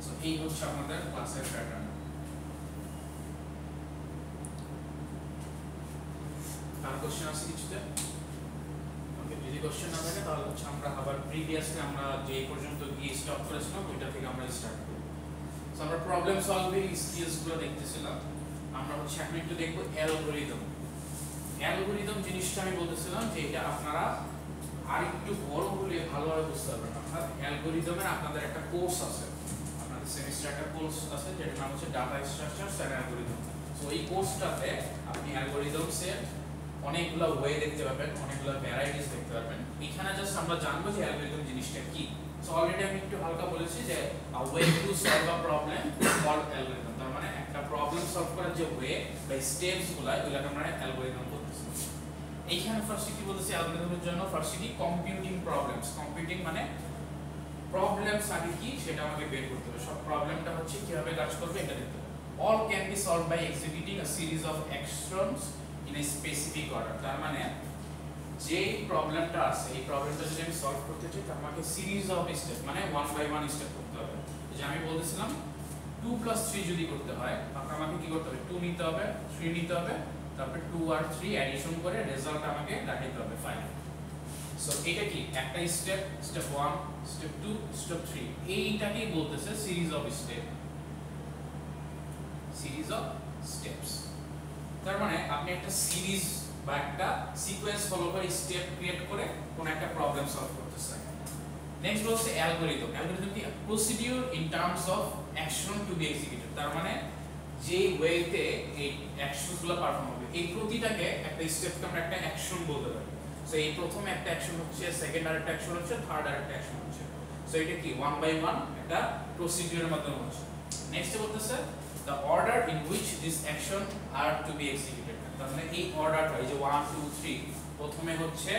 সো এই হচ্ছে আমাদের ক্লাসের প্যাটার্ন। আর কোশ্চেন আছে কিছুতে? ওকে, যদি কোশ্চেন না থাকে তাহলে হচ্ছে আমরা আবার প্রিভিয়াসলি আমরা যে পর্যন্ত গিয়ে স্টপ করেছিলাম ওইটা থেকে আমরা স্টার্ট করব। সো আমরা প্রবলেম সলভিং স্কিলসগুলো দেখতেছিলাম, আমরা হচ্ছে এখন একটু দেখব অ্যালগরিদম। অ্যালগরিদম জিনিসটা আমি বলতেছিলাম যে এটা আপনারা আর একটু বড় হলে ভালোভাবে বুঝতে পারবেন। আপনার অ্যালগরিদমের আপনাদের একটা কোর্স আছে, আপনাদের সেমিস্টার একটা কোর্স আছে যেটার নাম হচ্ছে data structures and algorithm. So এই কোর্সটাতে আপনি অ্যালগরিদমসের অনেকগুলো ওয়ে দেখতে পাবেন, অনেকগুলো ভ্যারাইটিস দেখতে পাবেন। এখানে জাস্ট আমরা জানবো যে অ্যালগরিদম জিনিসটা কি। সো অলরেডি আমি একটু হালকা বলেছি যে a way to solve a problem called algorithm, তার মানে একটা প্রবলেম সলভ করার যে ওয়ে বা স্টেপসগুলো এগুলোকে আমরা অ্যালগরিদম বলতেছি। এইখানে ফার্স্টে কি বলতেছি অ্যালগরিদমের জন্য, ফার্স্টে কি কম্পিউটিং প্রবলেমস। কম্পিউটিং মানে প্রবলেমস আগে কি সেটা আমাকে বের করতে হবে, সব প্রবলেমটা হচ্ছে কিভাবে কাজ করবে এটা দেখতে হবে। All can be solved by executing a series of actions in a specific order. তার মানে যে প্রবলেমটা আছে এই প্রবলেমটা যদি আমি সলভ করতে চাই তার আমাকে সিরিজ অফ স্টেপ মানে 1 বাই 1 স্টেপ করতে হবে। যে আমি বলতেছিলাম 2 + 3 যদি করতে হয় তাহলে আমাকে কি করতে হবে, 2 নিতে হবে, 3 নিতে হবে, তারপরে 2 আর 3 অ্যাডিশন করে রেজাল্ট আমাকে দেখাইতে হবে 5। সো এটা কি একটা স্টেপ, স্টেপ 1, স্টেপ 2, স্টেপ 3, এইটাকেই বলতেছে series of step, series of steps. তার মানে আপনি একটা সিরিজ বা একটা সিকোয়েন্স ফলো করে স্টেপ ক্রিয়েট করে কোন একটা প্রবলেম সলভ করতেছেন। নেক্সট হচ্ছে অ্যালগরিদম। অ্যালগরিদম কি, procedure in terms of action to be executed. তার মানে যে ওয়েতে এই অ্যাকশনগুলো পারফর্ম হবে এই প্রতিটাকে একটা স্টেপকে আমরা একটা অ্যাকশন বলতে পারি। সো এই প্রথম একটা অ্যাকশন হচ্ছে, সেকেন্ড আর একটা অ্যাকশন হচ্ছে, থার্ড আর একটা অ্যাকশন হচ্ছে। সো এটা কি 1 বাই 1 একটা প্রসিডিউরের মাধ্যমে হচ্ছে। নেক্সট বলতেছে the order in which this action are to be executed। তার মানে এই অর্ডারটা এই যে 1 2 3 প্রথমে হচ্ছে,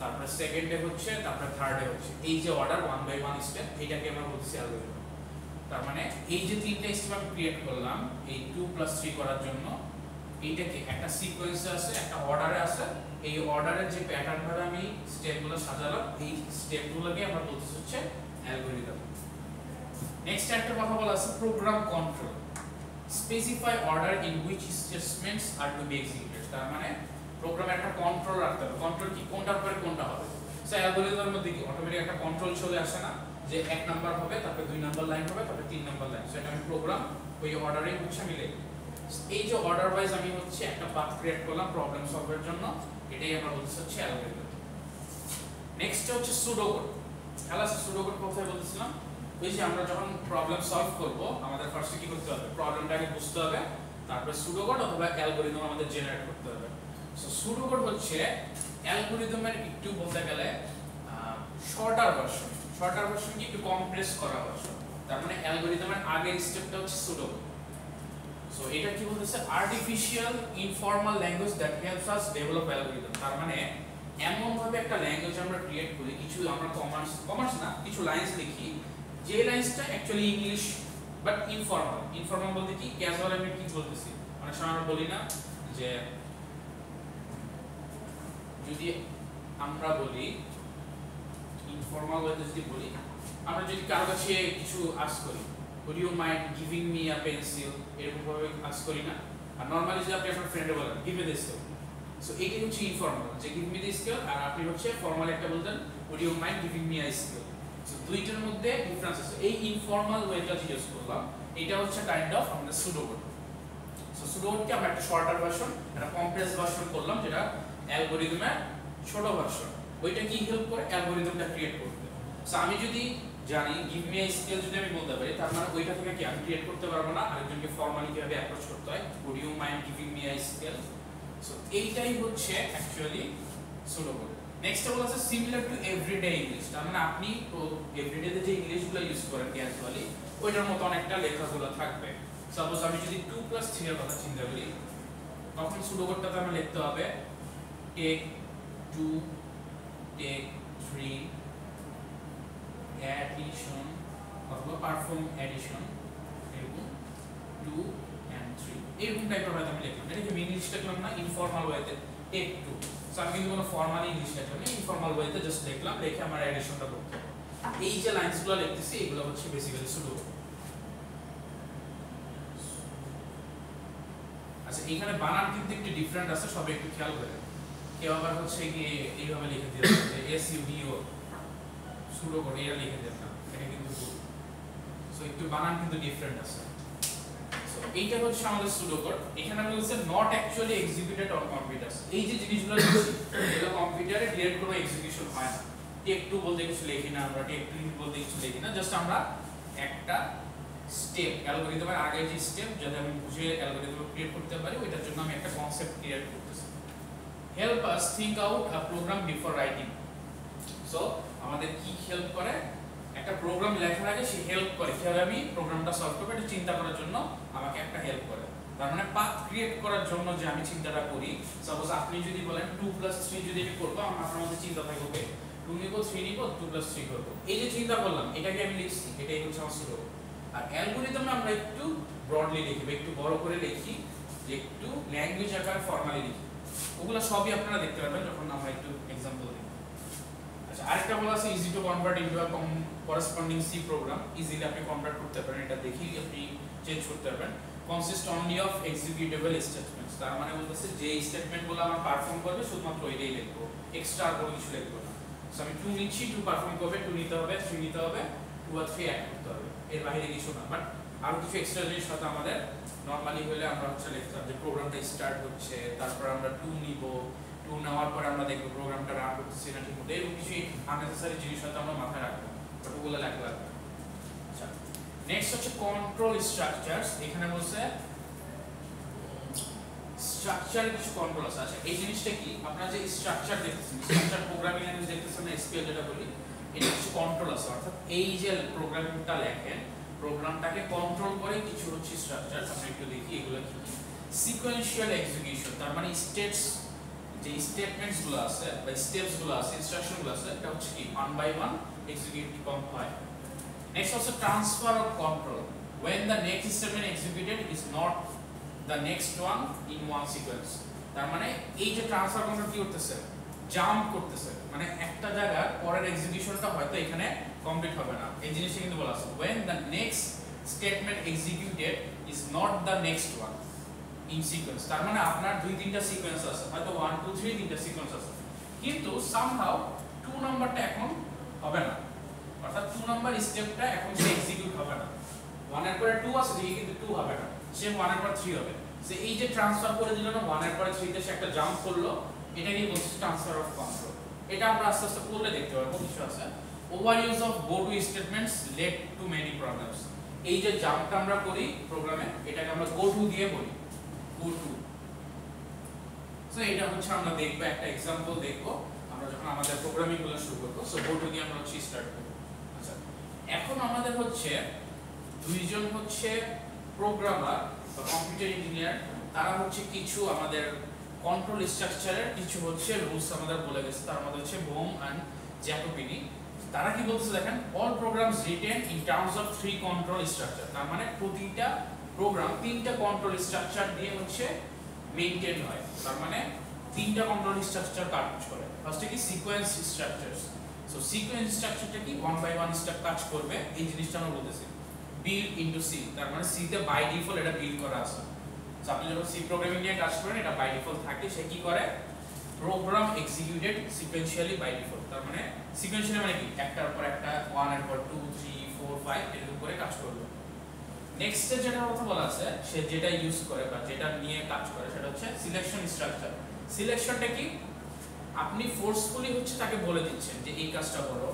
তারপরে সেকেন্ডে হচ্ছে, তারপরে থার্ডে হচ্ছে, এই যে অর্ডার 1 বাই 1 স্টেপ এটাকে আমরা বলছি অ্যালগরিদম। তার মানে এই যে তিনটা স্টেপ আমি ক্রিয়েট করলাম এই 2 + 3 করার জন্য, এইটা কি একটা সিকোয়েন্সে আছে, একটা অর্ডারে আছে, এই অর্ডারের যে প্যাটার্ন ভাবে আমি স্টেপগুলো সাজালাম এই স্টেপগুলোকে আমরা বলছি হচ্ছে অ্যালগরিদম। নেক্সট একটা কথা বলা আছে program control. Specify order in which statements are to be executed. তার মানে প্রোগ্রামে একটা কন্ট্রোল রাখতে হবে। কন্ট্রোল কি, কোনটার পরে কোনটা হবে। সো অ্যালগরিদমের মধ্যে কি অটোমেটিক একটা কন্ট্রোল চলে আসে না, যে 1 নাম্বার হবে, তারপরে 2 নাম্বার লাইন হবে, তারপরে 3 নাম্বার লাইন। সো এটা আমি প্রোগ্রাম ওই অর্ডারেই হচ্ছে আমি লিখি। এই যে অর্ডার ওয়াইজ আমি হচ্ছে একটা পাথ ক্রিয়েট করলাম প্রবলেম সলভের জন্য, এটাই আমরা বলছি হচ্ছে অ্যালগরিদম। নেক্সট হচ্ছে সুডোকোড। খেলা সুডোকোড কোথায় বলতেছিলাম, ওই যে আমরা যখন প্রবলেম সলভ করব আমাদের ফার্স্টে কি করতে হবে, প্রবলেমটাকে বুঝতে হবে, তারপরে সুডোকোড অথবা অ্যালগরিদম আমাদের জেনারেট করতে হবে। সো সুডোকোড হচ্ছে অ্যালগরিদমের একটু বলতে গেলে শর্টার ভার্সন। শর্টার ভার্সন কি, একটু কমপ্রেস করা ভার্সন। তার মানে অ্যালগরিদমের আগের স্টেপটা হচ্ছে সুডোকোড। সো এটা কি বলতেছে, artificial informal language that helps us develop algorithm. তার মানে এমন ভাবে একটা ল্যাঙ্গুয়েজ আমরা ক্রিয়েট করি, কিছু আমরা কমার্স না, কিছু লাইনস লিখি যে লাইন্সটা actually English but informal. Informal বলতে কি, ক্যাজুয়াল আমি কি বলতেছি, অনেক সময় আমরা বলি না যে, যদি আমরা বলি ইনফর্মাল ওয়েতে যদি বলি, আমরা যদি কারো কাছে কিছু আস্ক করি, would you mind giving me a pencil, এরকম ভাবে আস্ক করি না। আর নরমালি যদি আপনি আপনার ফ্রেন্ডে বলেন give me this, সো এটাই হচ্ছে ইনফর্মাল, যে গিভ মি দ্য স্কেল, আর আপনি হচ্ছে ফর্মাল একটা বলতেন would you mind giving me a scale. So দুইটার মধ্যে ডিফারেন্স আছে। এই ইনফর্মাল ওয়েটা যে ইউজ করলাম এটা হচ্ছে কাইন্ড অফ আমাদের সুডোকোড। সো সুডোকোডকে আমরা একটা শর্টার ভার্সন, একটা কমপ্লেক্স ভার্সন করলাম, যেটা অ্যালগরিদমের ছোট ভার্সন। ওইটা কি হেল্প করে? অ্যালগরিদমটা ক্রিয়েট করতে। সো আমি যদি জানি গিভ মি আ স্কেল যদি আমি বলতে পারি, তার মানে ওইটা থেকে কি আমি ক্রিয়েট করতে পারবো না, আরেকজনকে ফর্মালি কিভাবে অ্যাপ্রোচ করতে হয়, would you mind giving me a scale. So এইটাই হচ্ছে অ্যাকচুয়ালি সুডোকোড। নেক্সট বলা আছে সিমিলার টু এভরিডে ইংলিশ, তার মানে আপনি এভরিডে তে যে ইংলিশগুলো ইউজ করেন ক্যাজুয়ালি ওইটার মতো অনেকটা লেখাগুলো থাকবে। সাপোজ আমি যদি 2 + 3 এর কথা চিন্তা করি, তখন সুডোকোডটাতে আমার লিখতে হবে টেক 2 টেক 3 addition অথবা পারফর্ম এডিশন এরকম 2 and 3 এরকম টাইপের হয়তো আমি লিখলাম। এটা কি ইংলিশ লিখলাম না, ইনফর্মাল ওয়েতে টেক 2। সো আমি কিন্তু কোনো ফর্মাল ইংলিশ লিখলাম না, ইনফর্মাল ওয়েতে জাস্ট লিখলাম, লিখে আমার এডিশনটা করতে হবে। এই যে লাইনসগুলো লিখতেছি এগুলো হচ্ছে বেসিক্যালি সুডোকোড। আচ্ছা এখানে বানান কিন্তু একটু ডিফারেন্ট আছে, সব একটু খেয়াল করেন। কেউ আবার হচ্ছে কি এইভাবে লিখে দিয়েছে যে SUDO সুডোকোড এটা লিখে দেন না, এটা কিন্তু ভুল। সো একটু বানান কিন্তু ডিফারেন্ট আছে। সো এইটা হচ্ছে আমাদের সুডোকোড। এখানে আমি বলছি not actually executed on computers. এই যে জিনিসগুলো লিখছি এগুলো কম্পিউটারে ডিরেক্ট কোনো এক্সিকিউশন হয় না। টেক 2 বলতে কিছু লিখি না আমরা, টেক 3 বলতে কিছু লিখি না, জাস্ট আমরা একটা স্টেপ অ্যালগরিদমের আগে যে স্টেপ যাতে আমি বুঝে অ্যালগরিদম ক্রিয়েট করতে পারি ওইটার জন্য আমি একটা কনসেপ্ট ক্রিয়েট করতেছি। Help us think out a program before writing. So আমাদের কি হেল্প করে? একটা প্রোগ্রাম লেখার আগে সে হেল্প করে কিভাবে আমি প্রোগ্রামটা সলভ করব, এটা চিন্তা করার জন্য আমাকে একটা হেল্প করে। তার মানে পাথ ক্রিয়েট করার জন্য যে আমি চিন্তাটা করি, সাপোজ আপনি যদি বলেন 2 + 3 যদি আমি করব, আমার মাথার মধ্যে চিন্তা থাকবে 2 নিব 3 নিব 2 + 3 করব। এই যে চিন্তা করলাম এটাকে আমি লিখছি, এটাই হচ্ছে আমার সুডোকোড। আর অ্যালগরিদমে আমরা একটু ব্রডলি লিখি, একটু বড় করে লিখি, যে একটু ল্যাঙ্গুয়েজ আকার ফর্মালি লিখি। ওগুলো সবই আপনারা দেখতে পারবেন যখন আমরা একটু एग्जांपल দিই। আচ্ছা আরেকটা বলা আছে easy to convert into a corresponding C program. Easily আপনি কনভার্ট করতে পারেন, এটা দেখি আপনি চেঞ্জ করতে পারবেন। Consist only of executable statements, তার মানে বলতেছে যে স্টেটমেন্টগুলো আমার পারফর্ম করবে শুধুমাত্র ওইটাই লিখবো, এক্সট্রা আর কোনো কিছু লিখবো না। সো আমি 2 নিচ্ছি, 2 পারফর্ম করবে, 2 নিতে হবে, 3 নিতে হবে, 2 আর 3 অ্যাড করতে হবে, এর বাইরে কিছু না। বাট আরো কিছু এক্সট্রা জিনিস হয়তো আমাদের নরমালি হলে আমরা হচ্ছে লিখতাম যে প্রোগ্রামটা স্টার্ট হচ্ছে, তারপর আমরা 2 নিব, 2 নেওয়ার পর আমরা দেখব প্রোগ্রামটা রান করতেছে না ঠিক মতো, এরকম কিছু আননেসেসারি জিনিস হয়তো আমরা মাথায় রাখবো, বাট ওগুলো লেখা লাগবে। আচ্ছা নেক্সট হচ্ছে কন্ট্রোল স্ট্রাকচারস। এখানে বলছে স্ট্রাকচার কিছু কন্ট্রোল আছে। আচ্ছা এই জিনিসটা কি? আপনারা যে স্ট্রাকচার দেখতেছেন, স্ট্রাকচার প্রোগ্রামিং ল্যাঙ্গুয়েজ দেখতেছেন না, এসকিউএল যেটা বলি, এটা কিছু কন্ট্রোল আছে। অর্থাৎ এই যে প্রোগ্রামিংটা লেখেন, প্রোগ্রামটাকে কন্ট্রোল করে কিছু হচ্ছে স্ট্রাকচার। আমরা একটু দেখি এগুলো কি। সিকোয়েন্সিয়াল এক্সিকিউশন, তার মানে স্টেটস, যে স্টেটমেন্টস গুলো আছে বা স্টেপস গুলো আছে, ইনস্ট্রাকশন গুলো আছে, এটা হচ্ছে কি ওয়ান বাই ওয়ান এক্সিকিউট হয়। নেক্সট হচ্ছে transfer of control, when the next statement executed is not the next one in one sequence। তার মানে এই যে ট্রান্সফার কন্ট্রোল কি করতেছে, জাম্প করতেছে, মানে একটা জায়গার পরের এক্সিকিউশনটা হয়তো এখানে কমপ্লিট হবে না, এই জিনিসটা কিন্তু বলা আছে when the next statement executed is not the next one in sequence। তার মানে আপনার 2-3টা সিকোয়েন্স আছে, হয়তো 1 2 3 তিনটা সিকোয়েন্স আছে, কিন্তু somehow 2 নাম্বারটা এখন হবে না, অর্থাৎ 2 নাম্বার স্টেপটা এখন সে এক্সিকিউট হবে না। 1 এর পরে 2 আছে দেখি, কিন্তু 2 হবে না, সে 1 এর পর 3 হবে। সে এই যে ট্রান্সফার করে দিল না, 1 এর পরে 3 তে সে একটা জাম্প করলো, এটাকেই বলছে ট্রান্সফার অফ কন্ট্রোল। এটা আমরা আস্তে আস্তে করলে দেখতে পারবো কিছু আছে। Over use of go to statements lead to many problems. এই যে জাম্পটা আমরা করি প্রোগ্রামে, এটাকে আমরা গো টু দিয়ে বলি, গো টু। সো এটা হচ্ছে আমরা দেখবো, একটা एग्जांपल দেখবো আমরা যখন আমাদের প্রোগ্রামিং গুলো শুরু করব। সো গো টু দিয়ে আমরা হচ্ছে স্টার্ট করব। আচ্ছা এখন আমাদের হচ্ছে দুইজন হচ্ছে প্রোগ্রামার বা কম্পিউটার ইঞ্জিনিয়ার, তারা হচ্ছে কিছু আমাদের কন্ট্রোল স্ট্রাকচারের কিছু হচ্ছে রুলস আমাদের বলে গেছে, তার মধ্যে হচ্ছে বোম এন্ড জ্যাকোবিনি। তারা কি বলতেছে দেখেন, all programs written in terms of 3 control structure. তার মানে প্রতিটা প্রোগ্রাম 3টা কন্ট্রোল স্ট্রাকচার দিয়ে হচ্ছে মেইনটেইন হয়। তার মানে 3টা কন্ট্রোল স্ট্রাকচার কাজ করে। ফার্স্টে কি সিকোয়েন্স স্ট্রাকচারস। সো সিকোয়েন্স স্ট্রাকচারটা কি 1 বাই 1 স্টেপ কাজ করবে, এই জিনিসটা আমরা বলতেছি। বিল্ড ইনটু সি, তার মানে সি তে বাই ডিফল্ট এটা বিল্ড করা আছে। সো আপনি যখন সি প্রোগ্রামিং নিয়ে কাজ করেন, এটা বাই ডিফল্ট থাকে। সে কি করে, program executed sequentially by default. তার মানে সিকোয়েন্সিয়ালি মানে কি একটার পর একটা 1 এর পর 2 3 4 5 এরকম করে কাজ করবে। নেক্সট যেটা কথা বলা আছে সে যেটা ইউজ করে বা যেটা নিয়ে কাজ করে সেটা হচ্ছে সিলেকশন স্ট্রাকচার। সিলেকশনটা কি আপনি ফোর্সফুলি হচ্ছে তাকে বলে দিচ্ছেন যে এই কাজটা করো,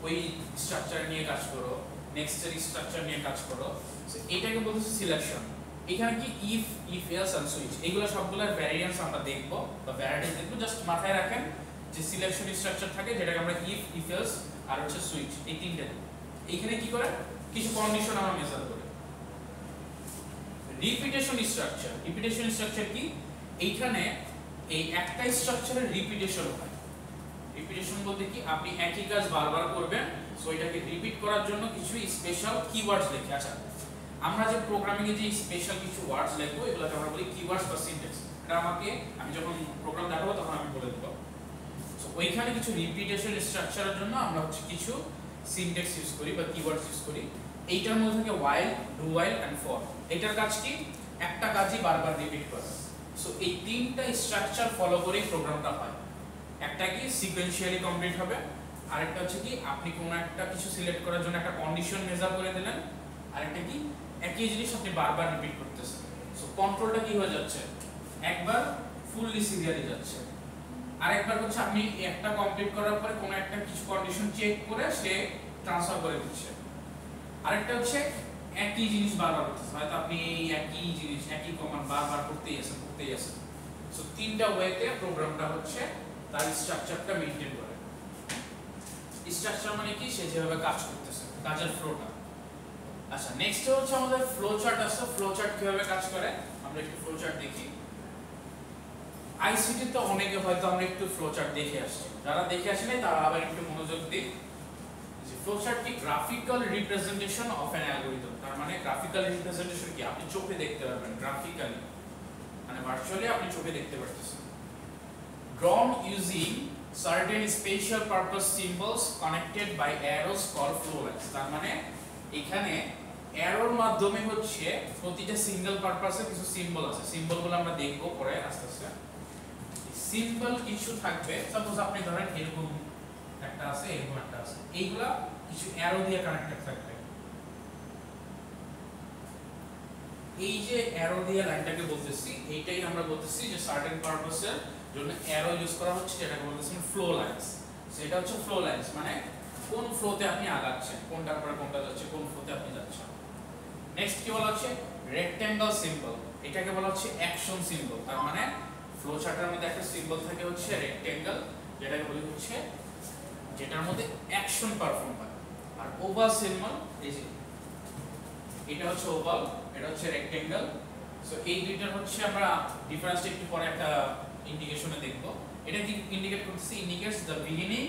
ওই স্ট্রাকচার নিয়ে কাজ করো, নেক্সট এর স্ট্রাকচার নিয়ে কাজ করো। সো এটাকে বলতেছে সিলেকশন। এখানে কি ইফ এলস এন্ড সুইচ এগুলো সবগুলোর ভ্যারিয়েন্স আমরা দেখব বা ভ্যারাইটিস দেখব। জাস্ট মাথায় রাখেন যে সিলেকশন স্ট্রাকচার থাকে যেটাকে আমরা ইফ এলস আর হচ্ছে সুইচ এই তিনটে। এইখানে কি করে কিছু কন্ডিশন আমরা মেজার করি। রিপিটেশন স্ট্রাকচার কি এইখানে এই একটা স্ট্রাকচারের রিপিটেশন হয়। রিপিটেশন বলতে কি আপনি একই কাজ বারবার করবেন, সো এটাকে রিপিট করার জন্য কিছু স্পেশাল কিওয়ার্ডস লিখি। আচ্ছা আমরা যে প্রোগ্রামিং এ যে স্পেশাল কিছু ওয়ার্ডস লিখবো এগুলোকে আমরা বলি কিওয়ার্ডস বা সিনট্যাক্স। এটা আমি যখন প্রোগ্রাম দেখাবো তখন আমি বলে দেব। সো ওইখানে কিছু রিপিটেশন স্ট্রাকচারের জন্য আমরা হচ্ছে কিছু সিনট্যাক্স ইউজ করি বা কিওয়ার্ডস ইউজ করি। এইটার মধ্যে থাকে while, do while and for। এটার কাজ কি একটা কাজই বারবার রিপিট করা। সো এই তিনটা স্ট্রাকচার ফলো করে প্রোগ্রামটা হয়। একটা কি সিকোয়েন্সিয়ালি কমপ্লিট হবে, আরেকটা হচ্ছে কি আপনি কোন একটা কিছু সিলেক্ট করার জন্য একটা কন্ডিশন মেজার করে দিলেন, আরেকটা কি একই জিনিস আপনি বারবার রিপিট করতেছেন। সো কন্ট্রোলটা কি হয়ে যাচ্ছে একবার ফুললি সিরিয়ালি যাচ্ছে, আরেকবার হচ্ছে আপনি একটা কমপ্লিট করার পরে কোন একটা কিছু কন্ডিশন চেক করে সে ট্রান্সফার করে দিচ্ছে, আরেকটা হচ্ছে একই জিনিস বারবার করতেছে, হয়তো আপনি একই জিনিস একই কমান্ড বারবার করতেই আছেন। সো তিনটা ওয়েতে প্রোগ্রামটা হচ্ছে তার স্ট্রাকচারটা মেইনটেইন করে। স্ট্রাকচার মানে কি সে যেভাবে কাজ করতেছে কাজের ফ্লোটা। আচ্ছা নেক্সট হচ্ছে আমাদের ফ্লো চার্ট আছে। ফ্লো চার্ট কিভাবে কাজ করে আমরা একটু ফ্লো চার্ট দেখি। আইসিটি তো অনেকে হয়তো আমরা একটু ফ্লো চার্ট দেখে আসছি, যারা দেখে আসেনি তারা আবার একটু মনোযোগ দিই। ফ্লো চার্ট কি graphical representation of an algorithm. তার মানে গ্রাফিক্যাল রিপ্রেজেন্টেশন কি আপনি চোখে দেখতে পারবেন, গ্রাফিক্যালি মানে ভার্চুয়ালি আপনি চোখে দেখতে পারতেছেন। drawn using certain special purpose symbols connected by arrows called flow lines। তার মানে এখানে অ্যারোর মাধ্যমে হচ্ছে প্রতিটা সিঙ্গেল পারপাসে কিছু সিম্বল আছে, সিম্বলগুলো আমরা দেখব পরে আস্তে আস্তে। সিম্বল কিছু থাকবে, সাপোজ আপনি ধরেন এরকম একটা আছে এরকম একটা আছে, এইগুলা কিছু অ্যারো দিয়ে কানেক্টেড থাকবে। এই যে অ্যারো দিয়ে লাইনটাকে বলতেছি এইটাই আমরা বলতেছি যে সার্টেন পারপাসের জন্য অ্যারো ইউজ করা হচ্ছে, যেটাকে বলতেছেন ফ্লো লাইনস। সেটা হচ্ছে ফ্লো লাইনস মানে কোন ফ্লোতে আপনি আগাচ্ছেন, কোনটার পরে কোনটা যাচ্ছে, কোন ফ্লোতে আপনি যাচ্ছেন। নেক্সট কি বলা হচ্ছে রেক্ট্যাঙ্গল সিম্বল, এটাকে বলা হচ্ছে অ্যাকশন সিম্বল। তার মানে ফ্লো চার্টের মধ্যে একটা সিম্বল থাকে হচ্ছে রেক্ট্যাঙ্গল, যেটাকে বলি হচ্ছে যেটার মধ্যে অ্যাকশন পারফর্ম হয়। আর ওভাল সিম্বল এই যে এটা হচ্ছে ওভাল, এটা হচ্ছে রেক্ট্যাঙ্গল। সো এই দুইটার হচ্ছে আমরা ডিফারেন্সটা একটু পরে একটা ইন্ডিকেশনে দেখব। এটা কি ইন্ডিকেট করতেছে, indicates the beginning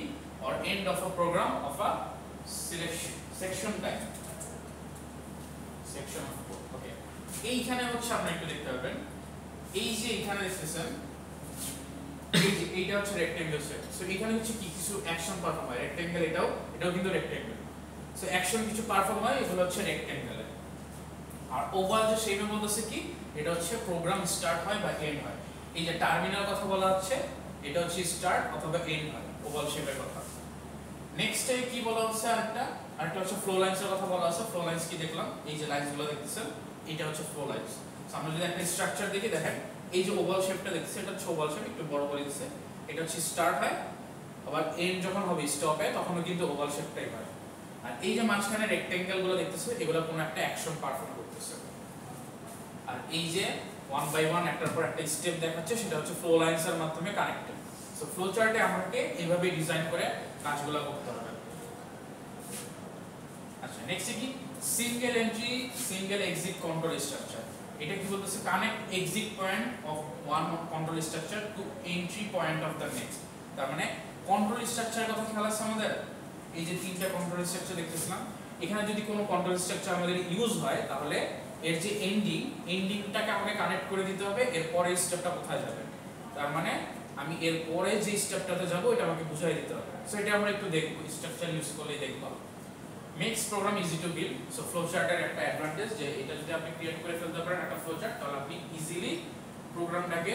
or end of a program of a section type section of code. Okay এইখানে হচ্ছে আপনি একটু দেখতে পাবেন এই যে এখানে দেখতেছেন এই যে এইটা হচ্ছে রেক্ট্যাঙ্গেল সেট। সো এখানে হচ্ছে কি কিছু অ্যাকশন পারফর্ম হয়, রেক্ট্যাঙ্গেল এটাও কিন্তু রেক্ট্যাঙ্গেল। সো অ্যাকশন কিছু পারফর্ম হয়, এগুলো হচ্ছে রেক্ট্যাঙ্গেল। আর ওভাল যে শেপে বলতেছে কি এটা হচ্ছে প্রোগ্রাম স্টার্ট হয় বা এন্ড হয়। এই যে টার্মিনাল কথা বলা হচ্ছে এটা হচ্ছে স্টার্ট অথবা এন্ড হয় ওভাল শেপের কথা। নেক্সট কি বলা হচ্ছে আরেকটা হচ্ছে ফ্লো লাইনসের কথা বলা আছে। ফ্লো লাইনস কি দেখলাম এই যে লাইনসগুলো দেখতেছেন এটা হচ্ছে ফ্লো লাইনস। আমরা যদি একটা স্ট্রাকচার দেখি দেখেন এই যে ওভাল শেপটা দেখতেছেন এটা হচ্ছে ওভাল শেপ, একটু বড় করে দিচ্ছে। এটা হচ্ছে স্টার্ট হয়, আবার এন্ড যখন হবে স্টপে তখনও কিন্তু ওভাল শেপটাই হয়। আর এই যে মাঝখানে রেক্ট্যাঙ্গেল গুলো দেখতেছে এগুলো কোনো একটা অ্যাকশন পারফর্ম করতেছে। আর এই যে ওয়ান বাই ওয়ান একটার পর একটা স্টেপ দেখাচ্ছে সেটা হচ্ছে ফ্লো লাইনসের মাধ্যমে কানেক্টেড। সো ফ্লো চার্টে আমাকে এইভাবে ডিজাইন করে কাজগুলো করতে হবে। আচ্ছা নেক্সট কি single entry single exit control structure. এটা কি বলতেছে connect exit point of one control structure to entry point of the next. তার মানে কন্ট্রোল স্ট্রাকচারের কথা খেয়াল আছে আমাদের, এই যে তিনটা কন্ট্রোল স্ট্রাকচার দেখতেছিলাম এখানে যদি কোনো কন্ট্রোল স্ট্রাকচার আমাদের ইউজ হয় তাহলে এর যে এন্ডিংটাকে আমাকে কানেক্ট করে দিতে হবে এর পরের স্টেপটা কোথায় যাবে। তার মানে আমি এর পরে যে স্টেপটাতে যাব এটা আমাকে বুঝাই দিতে হবে। সো এটা আমরা একটু দেখব, স্ট্রাকচার ইউজ করলে দেখব। Makes program easy to build. So flow চার্টের একটা অ্যাডভান্টেজ যে এটা যদি আপনি ক্রিয়েট করে ফেলতে পারেন একটা ফ্লো চার্ট তাহলে আপনি ইজিলি প্রোগ্রামটাকে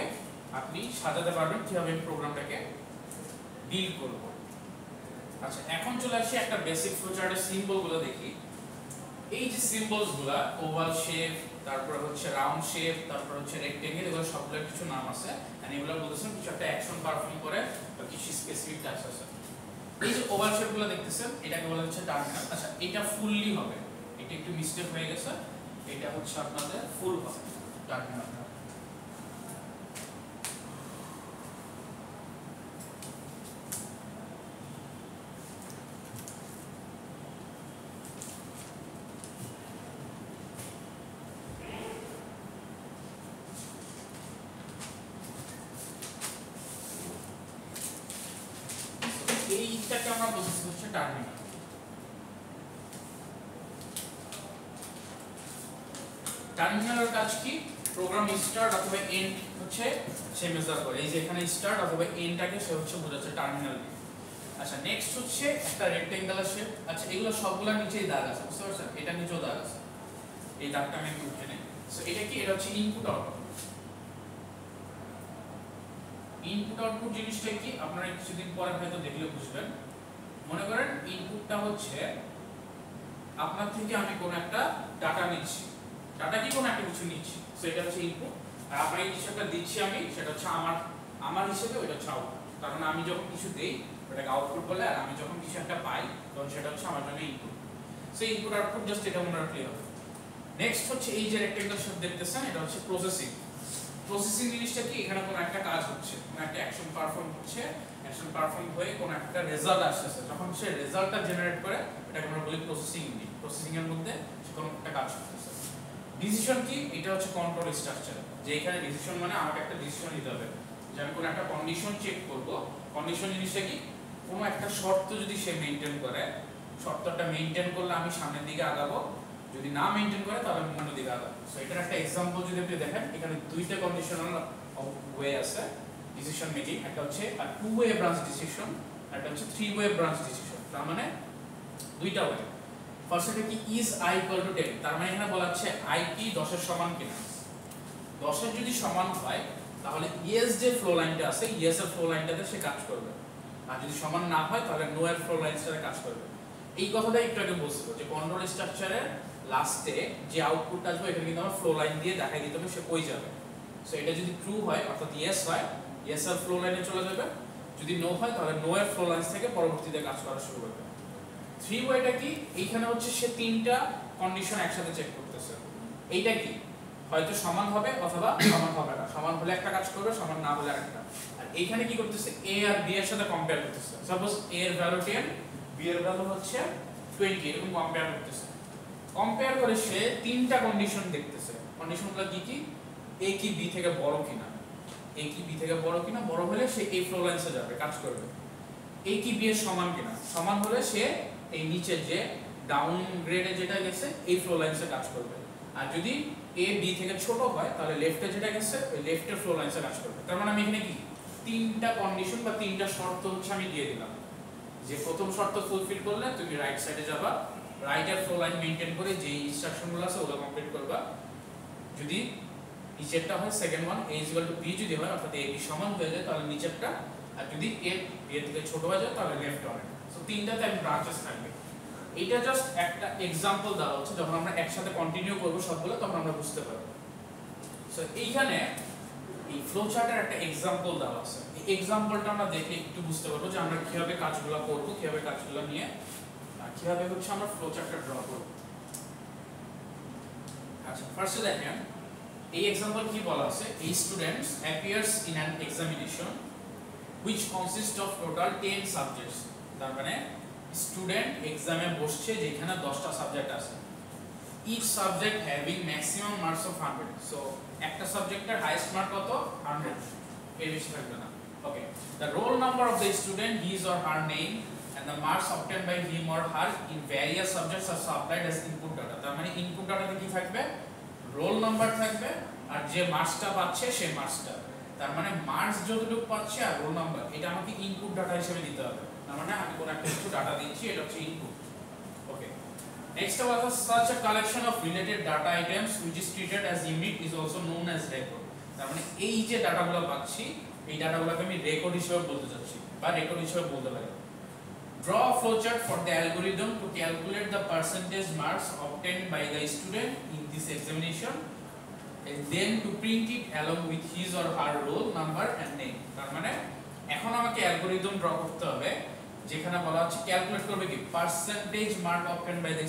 আপনি সাজাতে পারবেন কিভাবে প্রোগ্রামটাকে ডিল করব। আচ্ছা, এখন চলে আসি একটা বেসিক ফ্লোচার্টের সিম্বলগুলো দেখি। এই যে সিম্বলসগুলো, ওভাল শেপ, তারপর হচ্ছে রাউন্ড শেপ, তারপর হচ্ছে রেক্টেঙ্গেল, এগুলো সবগুলোর কিছু নাম আছে, এন্ড এগুলো বলতেছেন কিছু একটা অ্যাকশন পারফর্ম করে বা কিছু স্পেসিফিক টাস্ক আছে। এই যে ওভাল শেপগুলো দেখতেছেন, এটাকে বলা হচ্ছে টার্মিনাল। আচ্ছা, এটা ফুললি হবে, এটা একটু মিস্টেক হয়ে গেছে, এটা হচ্ছে আপনাদের ফুল হবে টার্মিনাল। এইটাকে আমরা বলতেছি হচ্ছে টার্মিনাল। টার্মিনালের কাজ কি? প্রোগ্রাম স্টার্ট অথবা এন্ড হচ্ছে সে মেজার করে। এই যে এখানে স্টার্ট অথবা এন্ডটাকে সে হচ্ছে বোঝাচ্ছে টার্মিনাল দিয়ে। আচ্ছা, নেক্সট হচ্ছে একটা রেক্টেঙ্গুলার শেপ। আচ্ছা, এগুলো সবগুলা নিচেই দাগ আছে, বুঝতে পারছেন? এটা নিচেও দাগ আছে, এই দাগটা আমি একটু উঠে নেই। সো এটা কি? এটা হচ্ছে ইনপুট আউটপুট। ইনপুট আউটপুট জিনিসটা কি আপনারা কিছুদিন পরে হয়তো দেখলে বুঝবেন। মনে করেন ইনপুটটা হচ্ছে আপনার থেকে আমি কোন একটা ডাটা নিচ্ছি, ডাটা কি কোন একটা কিছু নিচ্ছি, সো এটা হচ্ছে ইনপুট। আর আপনাকে কিছু একটা দিচ্ছি আমি, সেটা হচ্ছে আমার হিসেবে ওটা হচ্ছে আউটপুট। কারণ আমি যখন কিছু দেই ওটাকে আউটপুট বলে, আর আমি যখন কিছু একটা পাই তখন সেটা হচ্ছে আমার জন্য input. So input output just এটা মনে রাখলেই হবে। নেক্সট হচ্ছে এই যে রেক্টেঙ্গুলার শেপ দেখতেছেন, এটা হচ্ছে প্রসেসিং। প্রসেসিং জিনিসটা কি? এখানে কোনো একটা কাজ হচ্ছে, কোনো একটা অ্যাকশন পারফর্ম হচ্ছে, অ্যাকশন পারফর্ম হয়ে কোনো একটা রেজাল্ট আসছে, যখন সে রেজাল্টটা জেনারেট করে এটাকে আমরা বলি প্রসেসিং ইউনিট। প্রসেসিং এর মধ্যে সে কোনো একটা কাজ করতেছে। ডিসিশন কি? এটা হচ্ছে কন্ট্রোল স্ট্রাকচার, যে এখানে ডিসিশন মানে আমাকে একটা ডিসিশন নিতে হবে, যে আমি কোনো একটা কন্ডিশন চেক করব। কন্ডিশন জিনিসটা কি? কোনো একটা শর্ত যদি সে মেইনটেইন করে, শর্তটা মেইনটেইন করলে আমি সামনের দিকে আগাবো, যদি না মেইনটেইন করে তাহলে আমি অন্য দিকে আগাবো। সো এটার একটা एग्जांपल যদি আপনি দেখেন, এখানে দুইটা কন্ডিশনাল ওয়ে আছে ডিসিশন মেকিং। একটা হচ্ছে টু ওয়ে ব্রাঞ্চ ডিসিশন, একটা হচ্ছে থ্রি ওয়ে ব্রাঞ্চ ডিসিশন। তার মানে দুইটা ওয়ে। ফার্স্টে কি? ইজ i ইকুয়াল টু 10, তার মানে এখানে বলা হচ্ছে i কি 10 এর সমান কিনা। 10 এর যদি সমান হয় তাহলে yes যে ফ্লো লাইনটা আছে, yes এর ফ্লো লাইনটাতে সে কাজ করবে, আর যদি সমান না হয় তাহলে no এর ফ্লো লাইনটাতে কাজ করবে। এই কথাটা একটু আগে বলছিল যে কন্ট্রোল স্ট্রাকচারের লাস্টে যে আউটপুট আসবে এখানে কিন্তু আমরা ফ্লো লাইন দিয়ে দেখাই দিতে হবে সে কই যাবে। সো এটা যদি ট্রু হয় অর্থাৎ yes হয়, yes এর ফ্লো লাইনে চলে যাবে, যদি নো হয় তাহলে নো এর ফ্লো লাইন থেকে পরবর্তীতে কাজ করা শুরু করবে। থ্রি ওয়েটা কি? এইখানে হচ্ছে সে তিনটা কন্ডিশন একসাথে চেক করতেছে। এইটা কি? হয়তো সমান হবে অথবা সমান হবে না, সমান হলে একটা কাজ করবে, সমান না হলে আরেকটা। আর এইখানে কি করতেছে? a আর b এর সাথে কম্পেয়ার করতেছে। সাপোজ a এর ভ্যালু 10, b এর ভ্যালু হচ্ছে 20, এরকম কম্পেয়ার করতেছে। কম্পেয়ার করে সে তিনটা কন্ডিশন দেখতেছে। কন্ডিশনগুলো কি কি? a কি b থেকে বড় কিনা, a কি b থেকে বড় কিনা, বড় হলে সে এই ফ্লো লাইনসে যাবে, কাজ করবে। a কি b এর সমান কিনা, সমান হলে সে এই নিচে যে ডাউন গ্রেডে যেটা গেছে এই ফ্লো লাইনসে কাজ করবে। আর যদি a b থেকে ছোট হয় তাহলে লেফটে যেটা গেছে ওই লেফটের ফ্লো লাইনসে কাজ করবে। তার মানে আমি এখানে কি তিনটা কন্ডিশন বা তিনটা শর্ত হচ্ছে আমি দিয়ে দিলাম, যে প্রথম শর্ত ফুলফিল করলে তুমি রাইট সাইডে যাবা, রাইটের ফ্লো লাইন মেইনটেইন করে যে ইনস্ট্রাকশনগুলো আছে ওগুলো কমপ্লিট করবা। যদি নিচেরটা হয় সেকেন্ড ওয়ান a = b যদি হয় অর্থাৎ a b সমান হয়ে যায় তাহলে নিচেরটা, আর যদি a b এর থেকে ছোট হয়ে যায় তাহলে লেফট ওয়ান। সো তিনটাতে আমি ব্রাঞ্চেস থাকবে। এটা জাস্ট একটা एग्जांपल দেওয়া হচ্ছে, যখন আমরা একসাথে কন্টিনিউ করব সবগুলো তখন আমরা বুঝতে পারব। সো এইখানে এই ফ্লো চার্টের একটা एग्जांपल দেওয়া আছে, এই एग्जांपलটা আমরা দেখে একটু বুঝতে পারবো যে আমরা কিভাবে কাজগুলো করব, কিভাবে কাজগুলো নিয়ে কিভাবে হচ্ছে আমরা ফ্লো চার্টটা ড্র করব। আচ্ছা, ফার্স্টে দেখেন এই एग्जांपल কি বলা আছে? A student appears in an examination which consists of total 10 subjects। তার মানে স্টুডেন্ট এক্সামে বসছে যেখানে 10টা সাবজেক্ট আছে, each subject having maximum marks of 100। So একটা সাবজেক্টের হাইয়েস্ট মার্ক কত? 100, এর বেশি থাকবে না। ওকে, the roll number of the student, his or her name, and the marks obtained by him or her in various subjects are supplied as input data। তার মানে input ডাটাতে কি থাকবে? রোল নাম্বার থাকবে আর যে মার্কসটা পাচ্ছে সেই মার্কসটা। তার মানে মার্কস যতটুকু পাচ্ছে আর রোল নাম্বার এটা আমাকে ইনপুট ডাটা হিসেবে দিতে হবে। তার মানে আমি কোন একটা কিছু ডাটা দিচ্ছি, এটা হচ্ছে input. Okay, next was such a collection of related data items which is treated as unit is also known as record। তার মানে এই যে ডাটাগুলো পাচ্ছি এই ডাটাগুলোকে আমি রেকর্ড হিসেবে বলতে চাচ্ছি বা রেকর্ড হিসেবে বলতে পারি। Draw a flowchart for the algorithm to calculate the percentage marks obtained by the student in this examination and then to print it along with his or her roll number and name. তার মানে এখন আমাকে algorithm draw করতে হবে যেখানে বলা হচ্ছে calculate করবে কি percentage mark obtain by the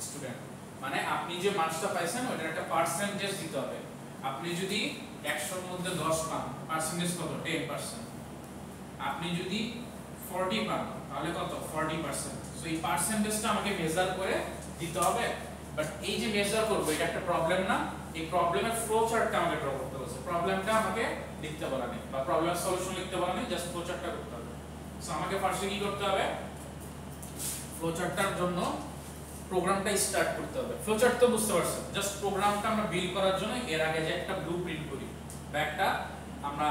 student, মানে আপনি যে মার্কসটা পাইছেন ওটার একটা পার্সেন্টেজ দিতে হবে। আপনি যদি 100 এর মধ্যে 10 পান পার্সেন্টেজ কত 10%, আপনি যদি 40 পান তাহলে কত 40%। সো এই পার্সেন্টেজটা আমাকে মেজার করে দিতে হবে। বাট এই যে মেজার করব এটা একটা প্রবলেম না, এই প্রবলেমের ফ্লো চার্টটা আমাকে ড্র করতে বলছে, প্রবলেমটা আমাকে লিখতে বলা নেই বা প্রবলেমের সলিউশন লিখতে বলা নেই, জাস্ট ফ্লো চার্টটা করতে হবে। সো আমাকে ফার্স্টে কি করতে হবে ফ্লো চার্টটার জন্য প্রোগ্রামটা স্টার্ট করতে হবে। ফ্লো চার্ট তো বুঝতে পারছেন, জাস্ট প্রোগ্রামটা আমরা বিল্ড করার জন্য এর আগে যে একটা ব্লুপ্রিন্ট করি বা একটা আমরা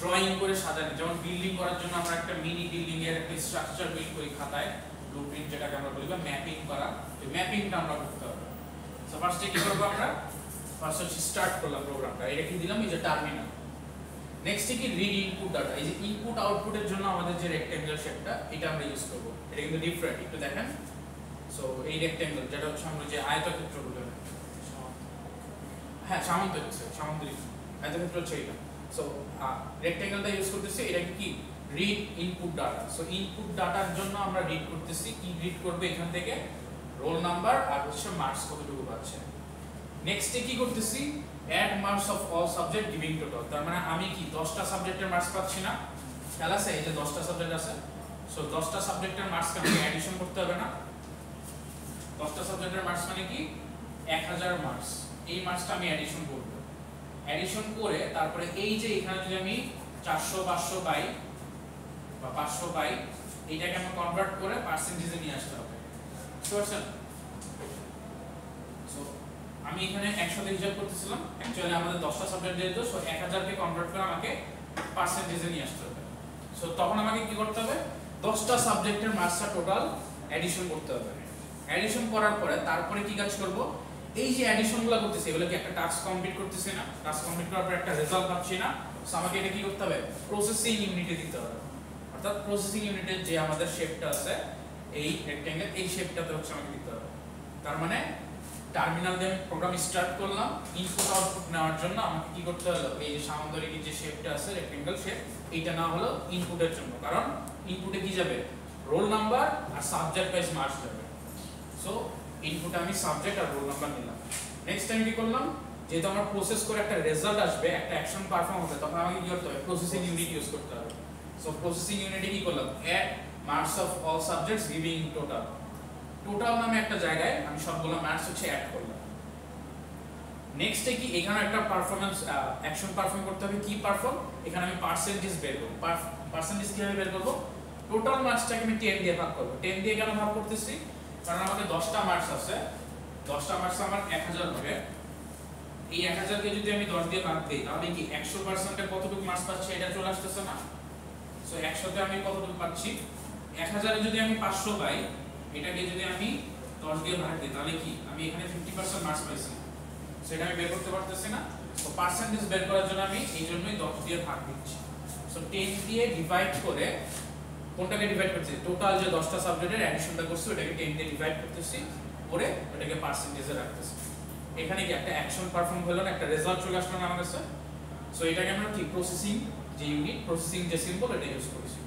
ড্রয়িং করে সাজাই, যেমন বিল্ডিং করার জন্য আমরা একটা মিনি বিল্ডিং এর একটা স্ট্রাকচার বিল্ড করি খাতায়, ব্লুপ্রিন্ট যেটাকে আমরা বলি বা ম্যাপিং করা, এই ম্যাপিংটা আমরা করতে হবে। সো ফার্স্টে কি করব আমরা ফার্স্ট হচ্ছে স্টার্ট করলাম প্রোগ্রামটা, এটা কি দিলাম এই যে টার্মিনাল। নেক্সট কি রিড ইনপুট ডাটা, এই যে ইনপুট আউটপুটের জন্য আমাদের যে রেক্ট্যাঙ্গুলার শেপটা এটা আমরা ইউজ করব, এটা কিন্তু ডিফারেন্ট একটু দেখেন। সো এই রেক্ট্যাঙ্গেল যেটা হচ্ছে আমরা যে আয়তক্ষেত্র বলি, হ্যাঁ সামান্তরিক আয়তক্ষেত্র হচ্ছে এটা। সো রেক্ট্যাঙ্গেলটা ইউজ করতেছি, এটা কি read input data. So input ডাটার জন্য আমরা রিড করতেছি, কি রিড করবে এখান থেকে রোল নাম্বার আর হচ্ছে মার্কস কতটুকু পাচ্ছে। নেক্সটে কি করতেছি add marks of all subject giving total, তার মানে আমি কি 10টা সাবজেক্টের মার্কস পাচ্ছি না, খেয়াল আছে এই যে 10টা সাবজেক্ট আছে। সো 10টা সাবজেক্টের মার্কস আমাকে অ্যাডিশন করতে হবে না, 10টা সাবজেক্টের মার্কস মানে কি 1000 মার্কস, এই মার্কসটা আমি অ্যাডিশন করব। অ্যাডিশন করে তারপরে এই যে এখানে যদি আমি 400 500 পাই বা 500 পাই, এইটাকে আমি কনভার্ট করে পার্সেন্টেজে নিয়ে আসতে হবে, বুঝতে পারছেন? সো আমি এখানে 100 দিয়ে হিসাব করতেছিলাম, অ্যাকচুয়ালি আমাদের 10টা সাবজেক্ট যেহেতু, সো 1000 কে কনভার্ট করে আমাকে পার্সেন্টেজে নিয়ে আসতে হবে। সো তখন আমাকে কি করতে হবে 10টা সাবজেক্টের মার্কসটা টোটাল অ্যাডিশন করতে হবে। অ্যাডিশন করার পরে তারপরে কি কাজ করব, এই যে অ্যাডিশনগুলো করতেছি এগুলো কি একটা টাস্ক কমপ্লিট করতেছি না, টাস্ক কমপ্লিট করার পর একটা রেজাল্ট পাচ্ছি না, সো আমাকে এটা কি করতে হবে প্রসেসিং ইউনিটে দিতে হবে। অর্থাৎ প্রসেসিং ইউনিটের যে আমাদের শেপটা আছে এই রেক্ট্যাঙ্গেল, এই শেপটাতে হচ্ছে আমাকে দিতে হবে। তার মানে টার্মিনাল দিয়ে আমি প্রোগ্রাম স্টার্ট করলাম, ইনপুট আউটপুট নেওয়ার জন্য আমাকে কি করতে হলো এই যে সামান্তরিক যে শেপটা আছে রেক্ট্যাঙ্গেল শেপ, এইটা না হলো ইনপুটের জন্য, কারণ ইনপুটে কি যাবে রোল নাম্বার আর সাবজেক্ট ওয়াইজ মার্কস যাবে। সো ইনপুটে আমি সাবজেক্ট আর রোল নাম্বার নিলাম। নেক্সট টাইম কি করলাম, যেহেতু আমার প্রসেস করে একটা রেজাল্ট আসবে, একটা অ্যাকশন পারফর্ম হবে, তখন আমাকে কি করতে হবে প্রসেসিং ইউনিট ইউজ করতে হবে। সো প্রসেসিং ইউনিটে কি করলাম add marks of all subjects giving total, total নামে একটা জায়গায় আমি সবগুলো মার্কস হচ্ছে অ্যাড করলাম। নেক্সটে কি এখানে একটা পারফরম্যান্স অ্যাকশন পারফর্ম করতে হবে, কি পারফর্ম, এখানে আমি পার্সেন্টেজ বের করব। পার্সেন্টেজ কিভাবে বের করব, টোটাল মার্কসটাকে আমি 10 দিয়ে ভাগ করব। 10 দিয়ে কেন ভাগ করতেছি, কারণ আমাকে 10টা মার্কস আছে, 10টা মার্কস আমার 1000 হবে। এই 1000 কে যদি আমি 10 দিয়ে ভাগ দেই তাহলে কি 100% এ কতটুকু মার্কস পাচ্ছি এটা চলে আসতেছে না। সো 100 তে আমি কতটুকু পাচ্ছি, 1000 এ যদি আমি 500 পাই, এটাকে যদি আমি 10 দিয়ে ভাগ দিই তাহলে কি আমি এখানে 50% মার্কস পাইছি, সেটা আমি বের করতে পারতেছি না। তো পার্সেন্টেজ বের করার জন্য আমি এই জন্যই 10 দিয়ে ভাগ দিচ্ছি। সো 10 দিয়ে ডিভাইড করে, কোনটাকে ডিভাইড করতেছি টোটাল যে 10টা সাবজেক্টের অ্যাডিশনটা করছি ওটাকে 10 দিয়ে ডিভাইড করতেছি, করে ওটাকে পার্সেন্টেজে রাখতেছি। এখানে কি একটা অ্যাকশন পারফর্ম হলো না, একটা রেজাল্ট চলে আসলো না আমার কাছে। সো এটাকে আমরা কি প্রসেসিং যে ইউনিট, প্রসেসিং যে সিম্বল এটা ইউজ করেছি।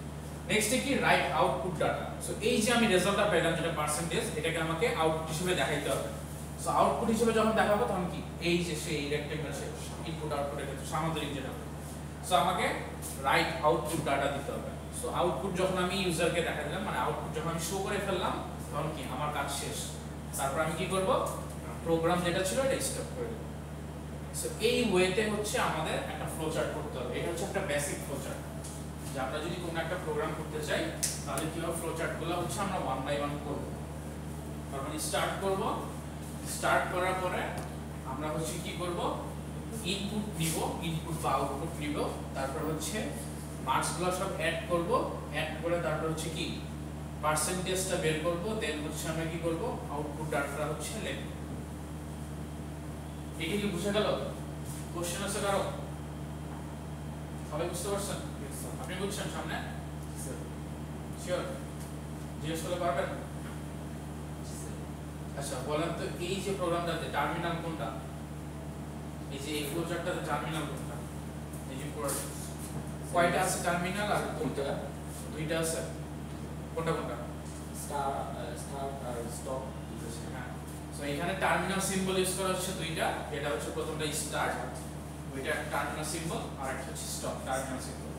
নেক্সট কি রাইট আউটপুট ডাটা। সো এই যে আমি রেজাল্টটা পেলাম যেটা পার্সেন্টেজ, এটাকে আমাকে আউটপুট হিসেবে দেখাইতে হবে। সো আউটপুট হিসেবে যখন দেখাবো তখন কি এই যে সেই রেক্ট্যাঙ্গেল শেপ ইনপুট আউটপুটের ক্ষেত্রে সামান্তরিক যেটা, সো আমাকে রাইট আউটপুট ডাটা দিতে হবে। সো আউটপুট যখন আমি ইউজারকে দেখা দিলাম, মানে আউটপুট যখন আমি শো করে ফেললাম তখন কি আমার কাজ শেষ। তারপর আমি কি করব প্রোগ্রাম যেটা ছিল এটা স্টপ করে দেব। সো এই ওয়েতে হচ্ছে আমাদের একটা ফ্লো চার্ট করতে হবে। এটা হচ্ছে একটা বেসিক ফ্লো চার্ট, যে আমরা যদি কোনো একটা প্রোগ্রাম করতে চাই তাহলে কিভাবে ফ্লো চার্টগুলো হচ্ছে আমরা 1 বাই 1 করব। তার মানে স্টার্ট করব, স্টার্ট করার পরে আমরা হচ্ছে কি করব ইনপুট নিব, ইনপুট বা আউটপুট নিব, তারপর হচ্ছে মার্কসগুলো সব অ্যাড করব, অ্যাড করে তারপর হচ্ছে কি পার্সেন্টেজটা বের করব, দেন হচ্ছে আমরা কি করব আউটপুট ডাটাটা হচ্ছে লিখব। এটা কি বুঝা গেল? কোশ্চেন আছে কারো? সবাই বুঝতে পারছেন? Yes, sir. আপনি বুঝছেন সামনে? Sir. শিওর? জিজ্ঞেস করলে পারবেন? আচ্ছা বলেন তো এই যে প্রোগ্রামটাতে টার্মিনাল কোনটা? এই যে এই ফ্লোচার্টটাতে টার্মিনাল কোনটা? এই যে কয়টা আছে টার্মিনাল আর কোনটা? দুইটা আছে। কোনটা কোনটা? Start আর stop. হ্যাঁ। সো এখানে টার্মিনাল সিম্বল ইউজ করা হচ্ছে দুইটা। এটা হচ্ছে প্রথমটা স্টার্ট, ওইটা টার্মিনাল সিম্বল, আর একটা হচ্ছে স্টপ টার্মিনাল সিম্বল।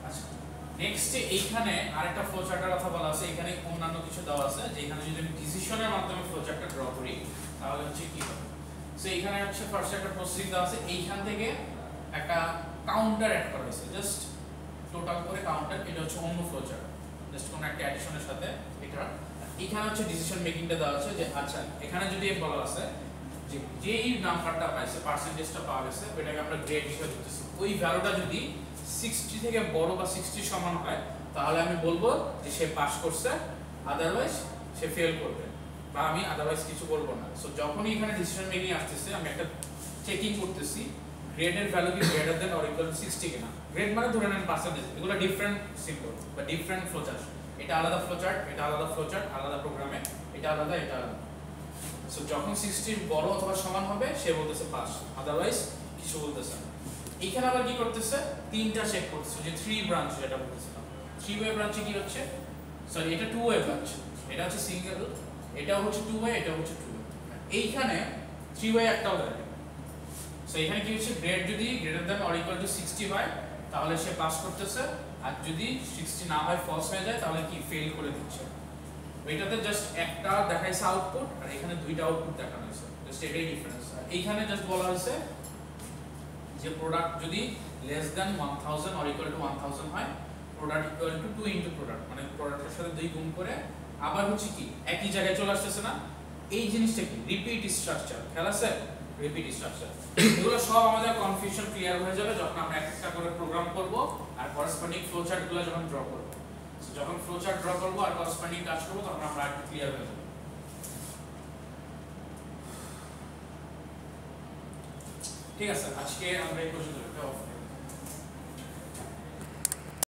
আচ্ছা নেক্সট এইখানে আরেকটা ফ্লো চার্টের কথা বলা আছে। এখানে অন্যান্য কিছু দেওয়া আছে যে এখানে যদি আমি ডিসিশনের মাধ্যমে ফ্লো চার্টটা ড্র করি তাহলে হচ্ছে কি হবে। সো এখানে হচ্ছে ফার্স্ট একটা প্রসেসিং দেওয়া আছে, এইখান থেকে একটা কাউন্টার অ্যাড করা হয়েছে, জাস্ট টোটাল করে কাউন্টার। এটা হচ্ছে অন্য ফ্লো চার্ট, জাস্ট কোনো একটা অ্যাডিশনের সাথে এটা। এখানে হচ্ছে ডিসিশন মেকিংটা দেওয়া আছে যে আচ্ছা এখানে যদি বলা আছে যে যেই নাম্বারটা পাইছে পার্সেন্টেজটা পাওয়া গেছে ওইটাকে আমরা গ্রেড হিসেবে দিতেছি। ওই ভ্যালুটা যদি 60 থেকে বড় বা 60 সমান হয় তাহলে আমি বলবো যে সে পাস করছে, আদারওয়াইজ সে ফেল করবে, বা আমি আদারওয়াইজ কিছু বলবো না। সো যখনই এখানে ডিসিশন মেকিং আসতেছে আমি একটা চেকিং করতেছি গ্রেডের ভ্যালু কি greater than or equal to 60 কিনা। গ্রেড মানে ধরে নেন পার্সেন্টেজ, এগুলো ডিফারেন্ট সিম্বল বা ডিফারেন্ট ফ্লোচার্ট। এটা আলাদা ফ্লোচার্ট, এটা আলাদা ফ্লোচার্ট, আলাদা প্রোগ্রামে, এটা আলাদা, এটা আলাদা। সো যখন 60 বড় অথবা সমান হবে সে বলতেছে পাস, আদারওয়াইজ কিছু বলতেছে না। এখানে আবার কি করতেছে তিনটা চেক করতেছে, যে 3 ব্রাঞ্চ যেটা বলতেছিলাম। 3 ওয়ে ব্রাঞ্চে কি হচ্ছে, সরি এটা 2 ওয়ে ব্রাঞ্চ, এটা হচ্ছে সিঙ্গেল, এটাও হচ্ছে 2 ওয়ে, এটাও হচ্ছে 2 ওয়ে। এইখানে 3 ওয়ে একটাও দেয়। সো এখানে কি হচ্ছে গ্রেড যদি greater than or equal to 60 হয় তাহলে সে পাস করতেছে, আর যদি 60 না হয় ফলস হয়ে যায় তাহলে কি ফেল করে দিচ্ছে। ওইটাতে জাস্ট একটা দেখাইছে আউটপুট আর এখানে দুইটা আউটপুট দেখানো হয়েছে, জাস্ট এটাই ডিফারেন্স। আর এইখানে জাস্ট বলা হয়েছে যে প্রোডাক্ট যদি less than 1000 or equal to 1000 হয়, product equal to 2 into product, মানে প্রোডাক্টের সাথে 2 গুণ করে। আবার হচ্ছে কি একই জায়গায় চলে আসতেছে না, এই জিনিসটা কি রিপিট স্ট্রাকচার, খেয়াল আছে রিপিট স্ট্রাকচার। এগুলো সব আমাদের কনফিউশন ক্লিয়ার হয়ে যাবে যখন আমরা একটা করে প্রোগ্রাম করব আর করেসপন্ডিং ফ্লোচার্টগুলো যখন ড্র করব। যখন ফ্লোচার্ট ড্র করব আর করেসপন্ডিং কাজ করব তখন আমরা একটু ক্লিয়ার হয়ে যাব। ঠিক আছে, আজকে আমরা এই পর্যন্ত অফ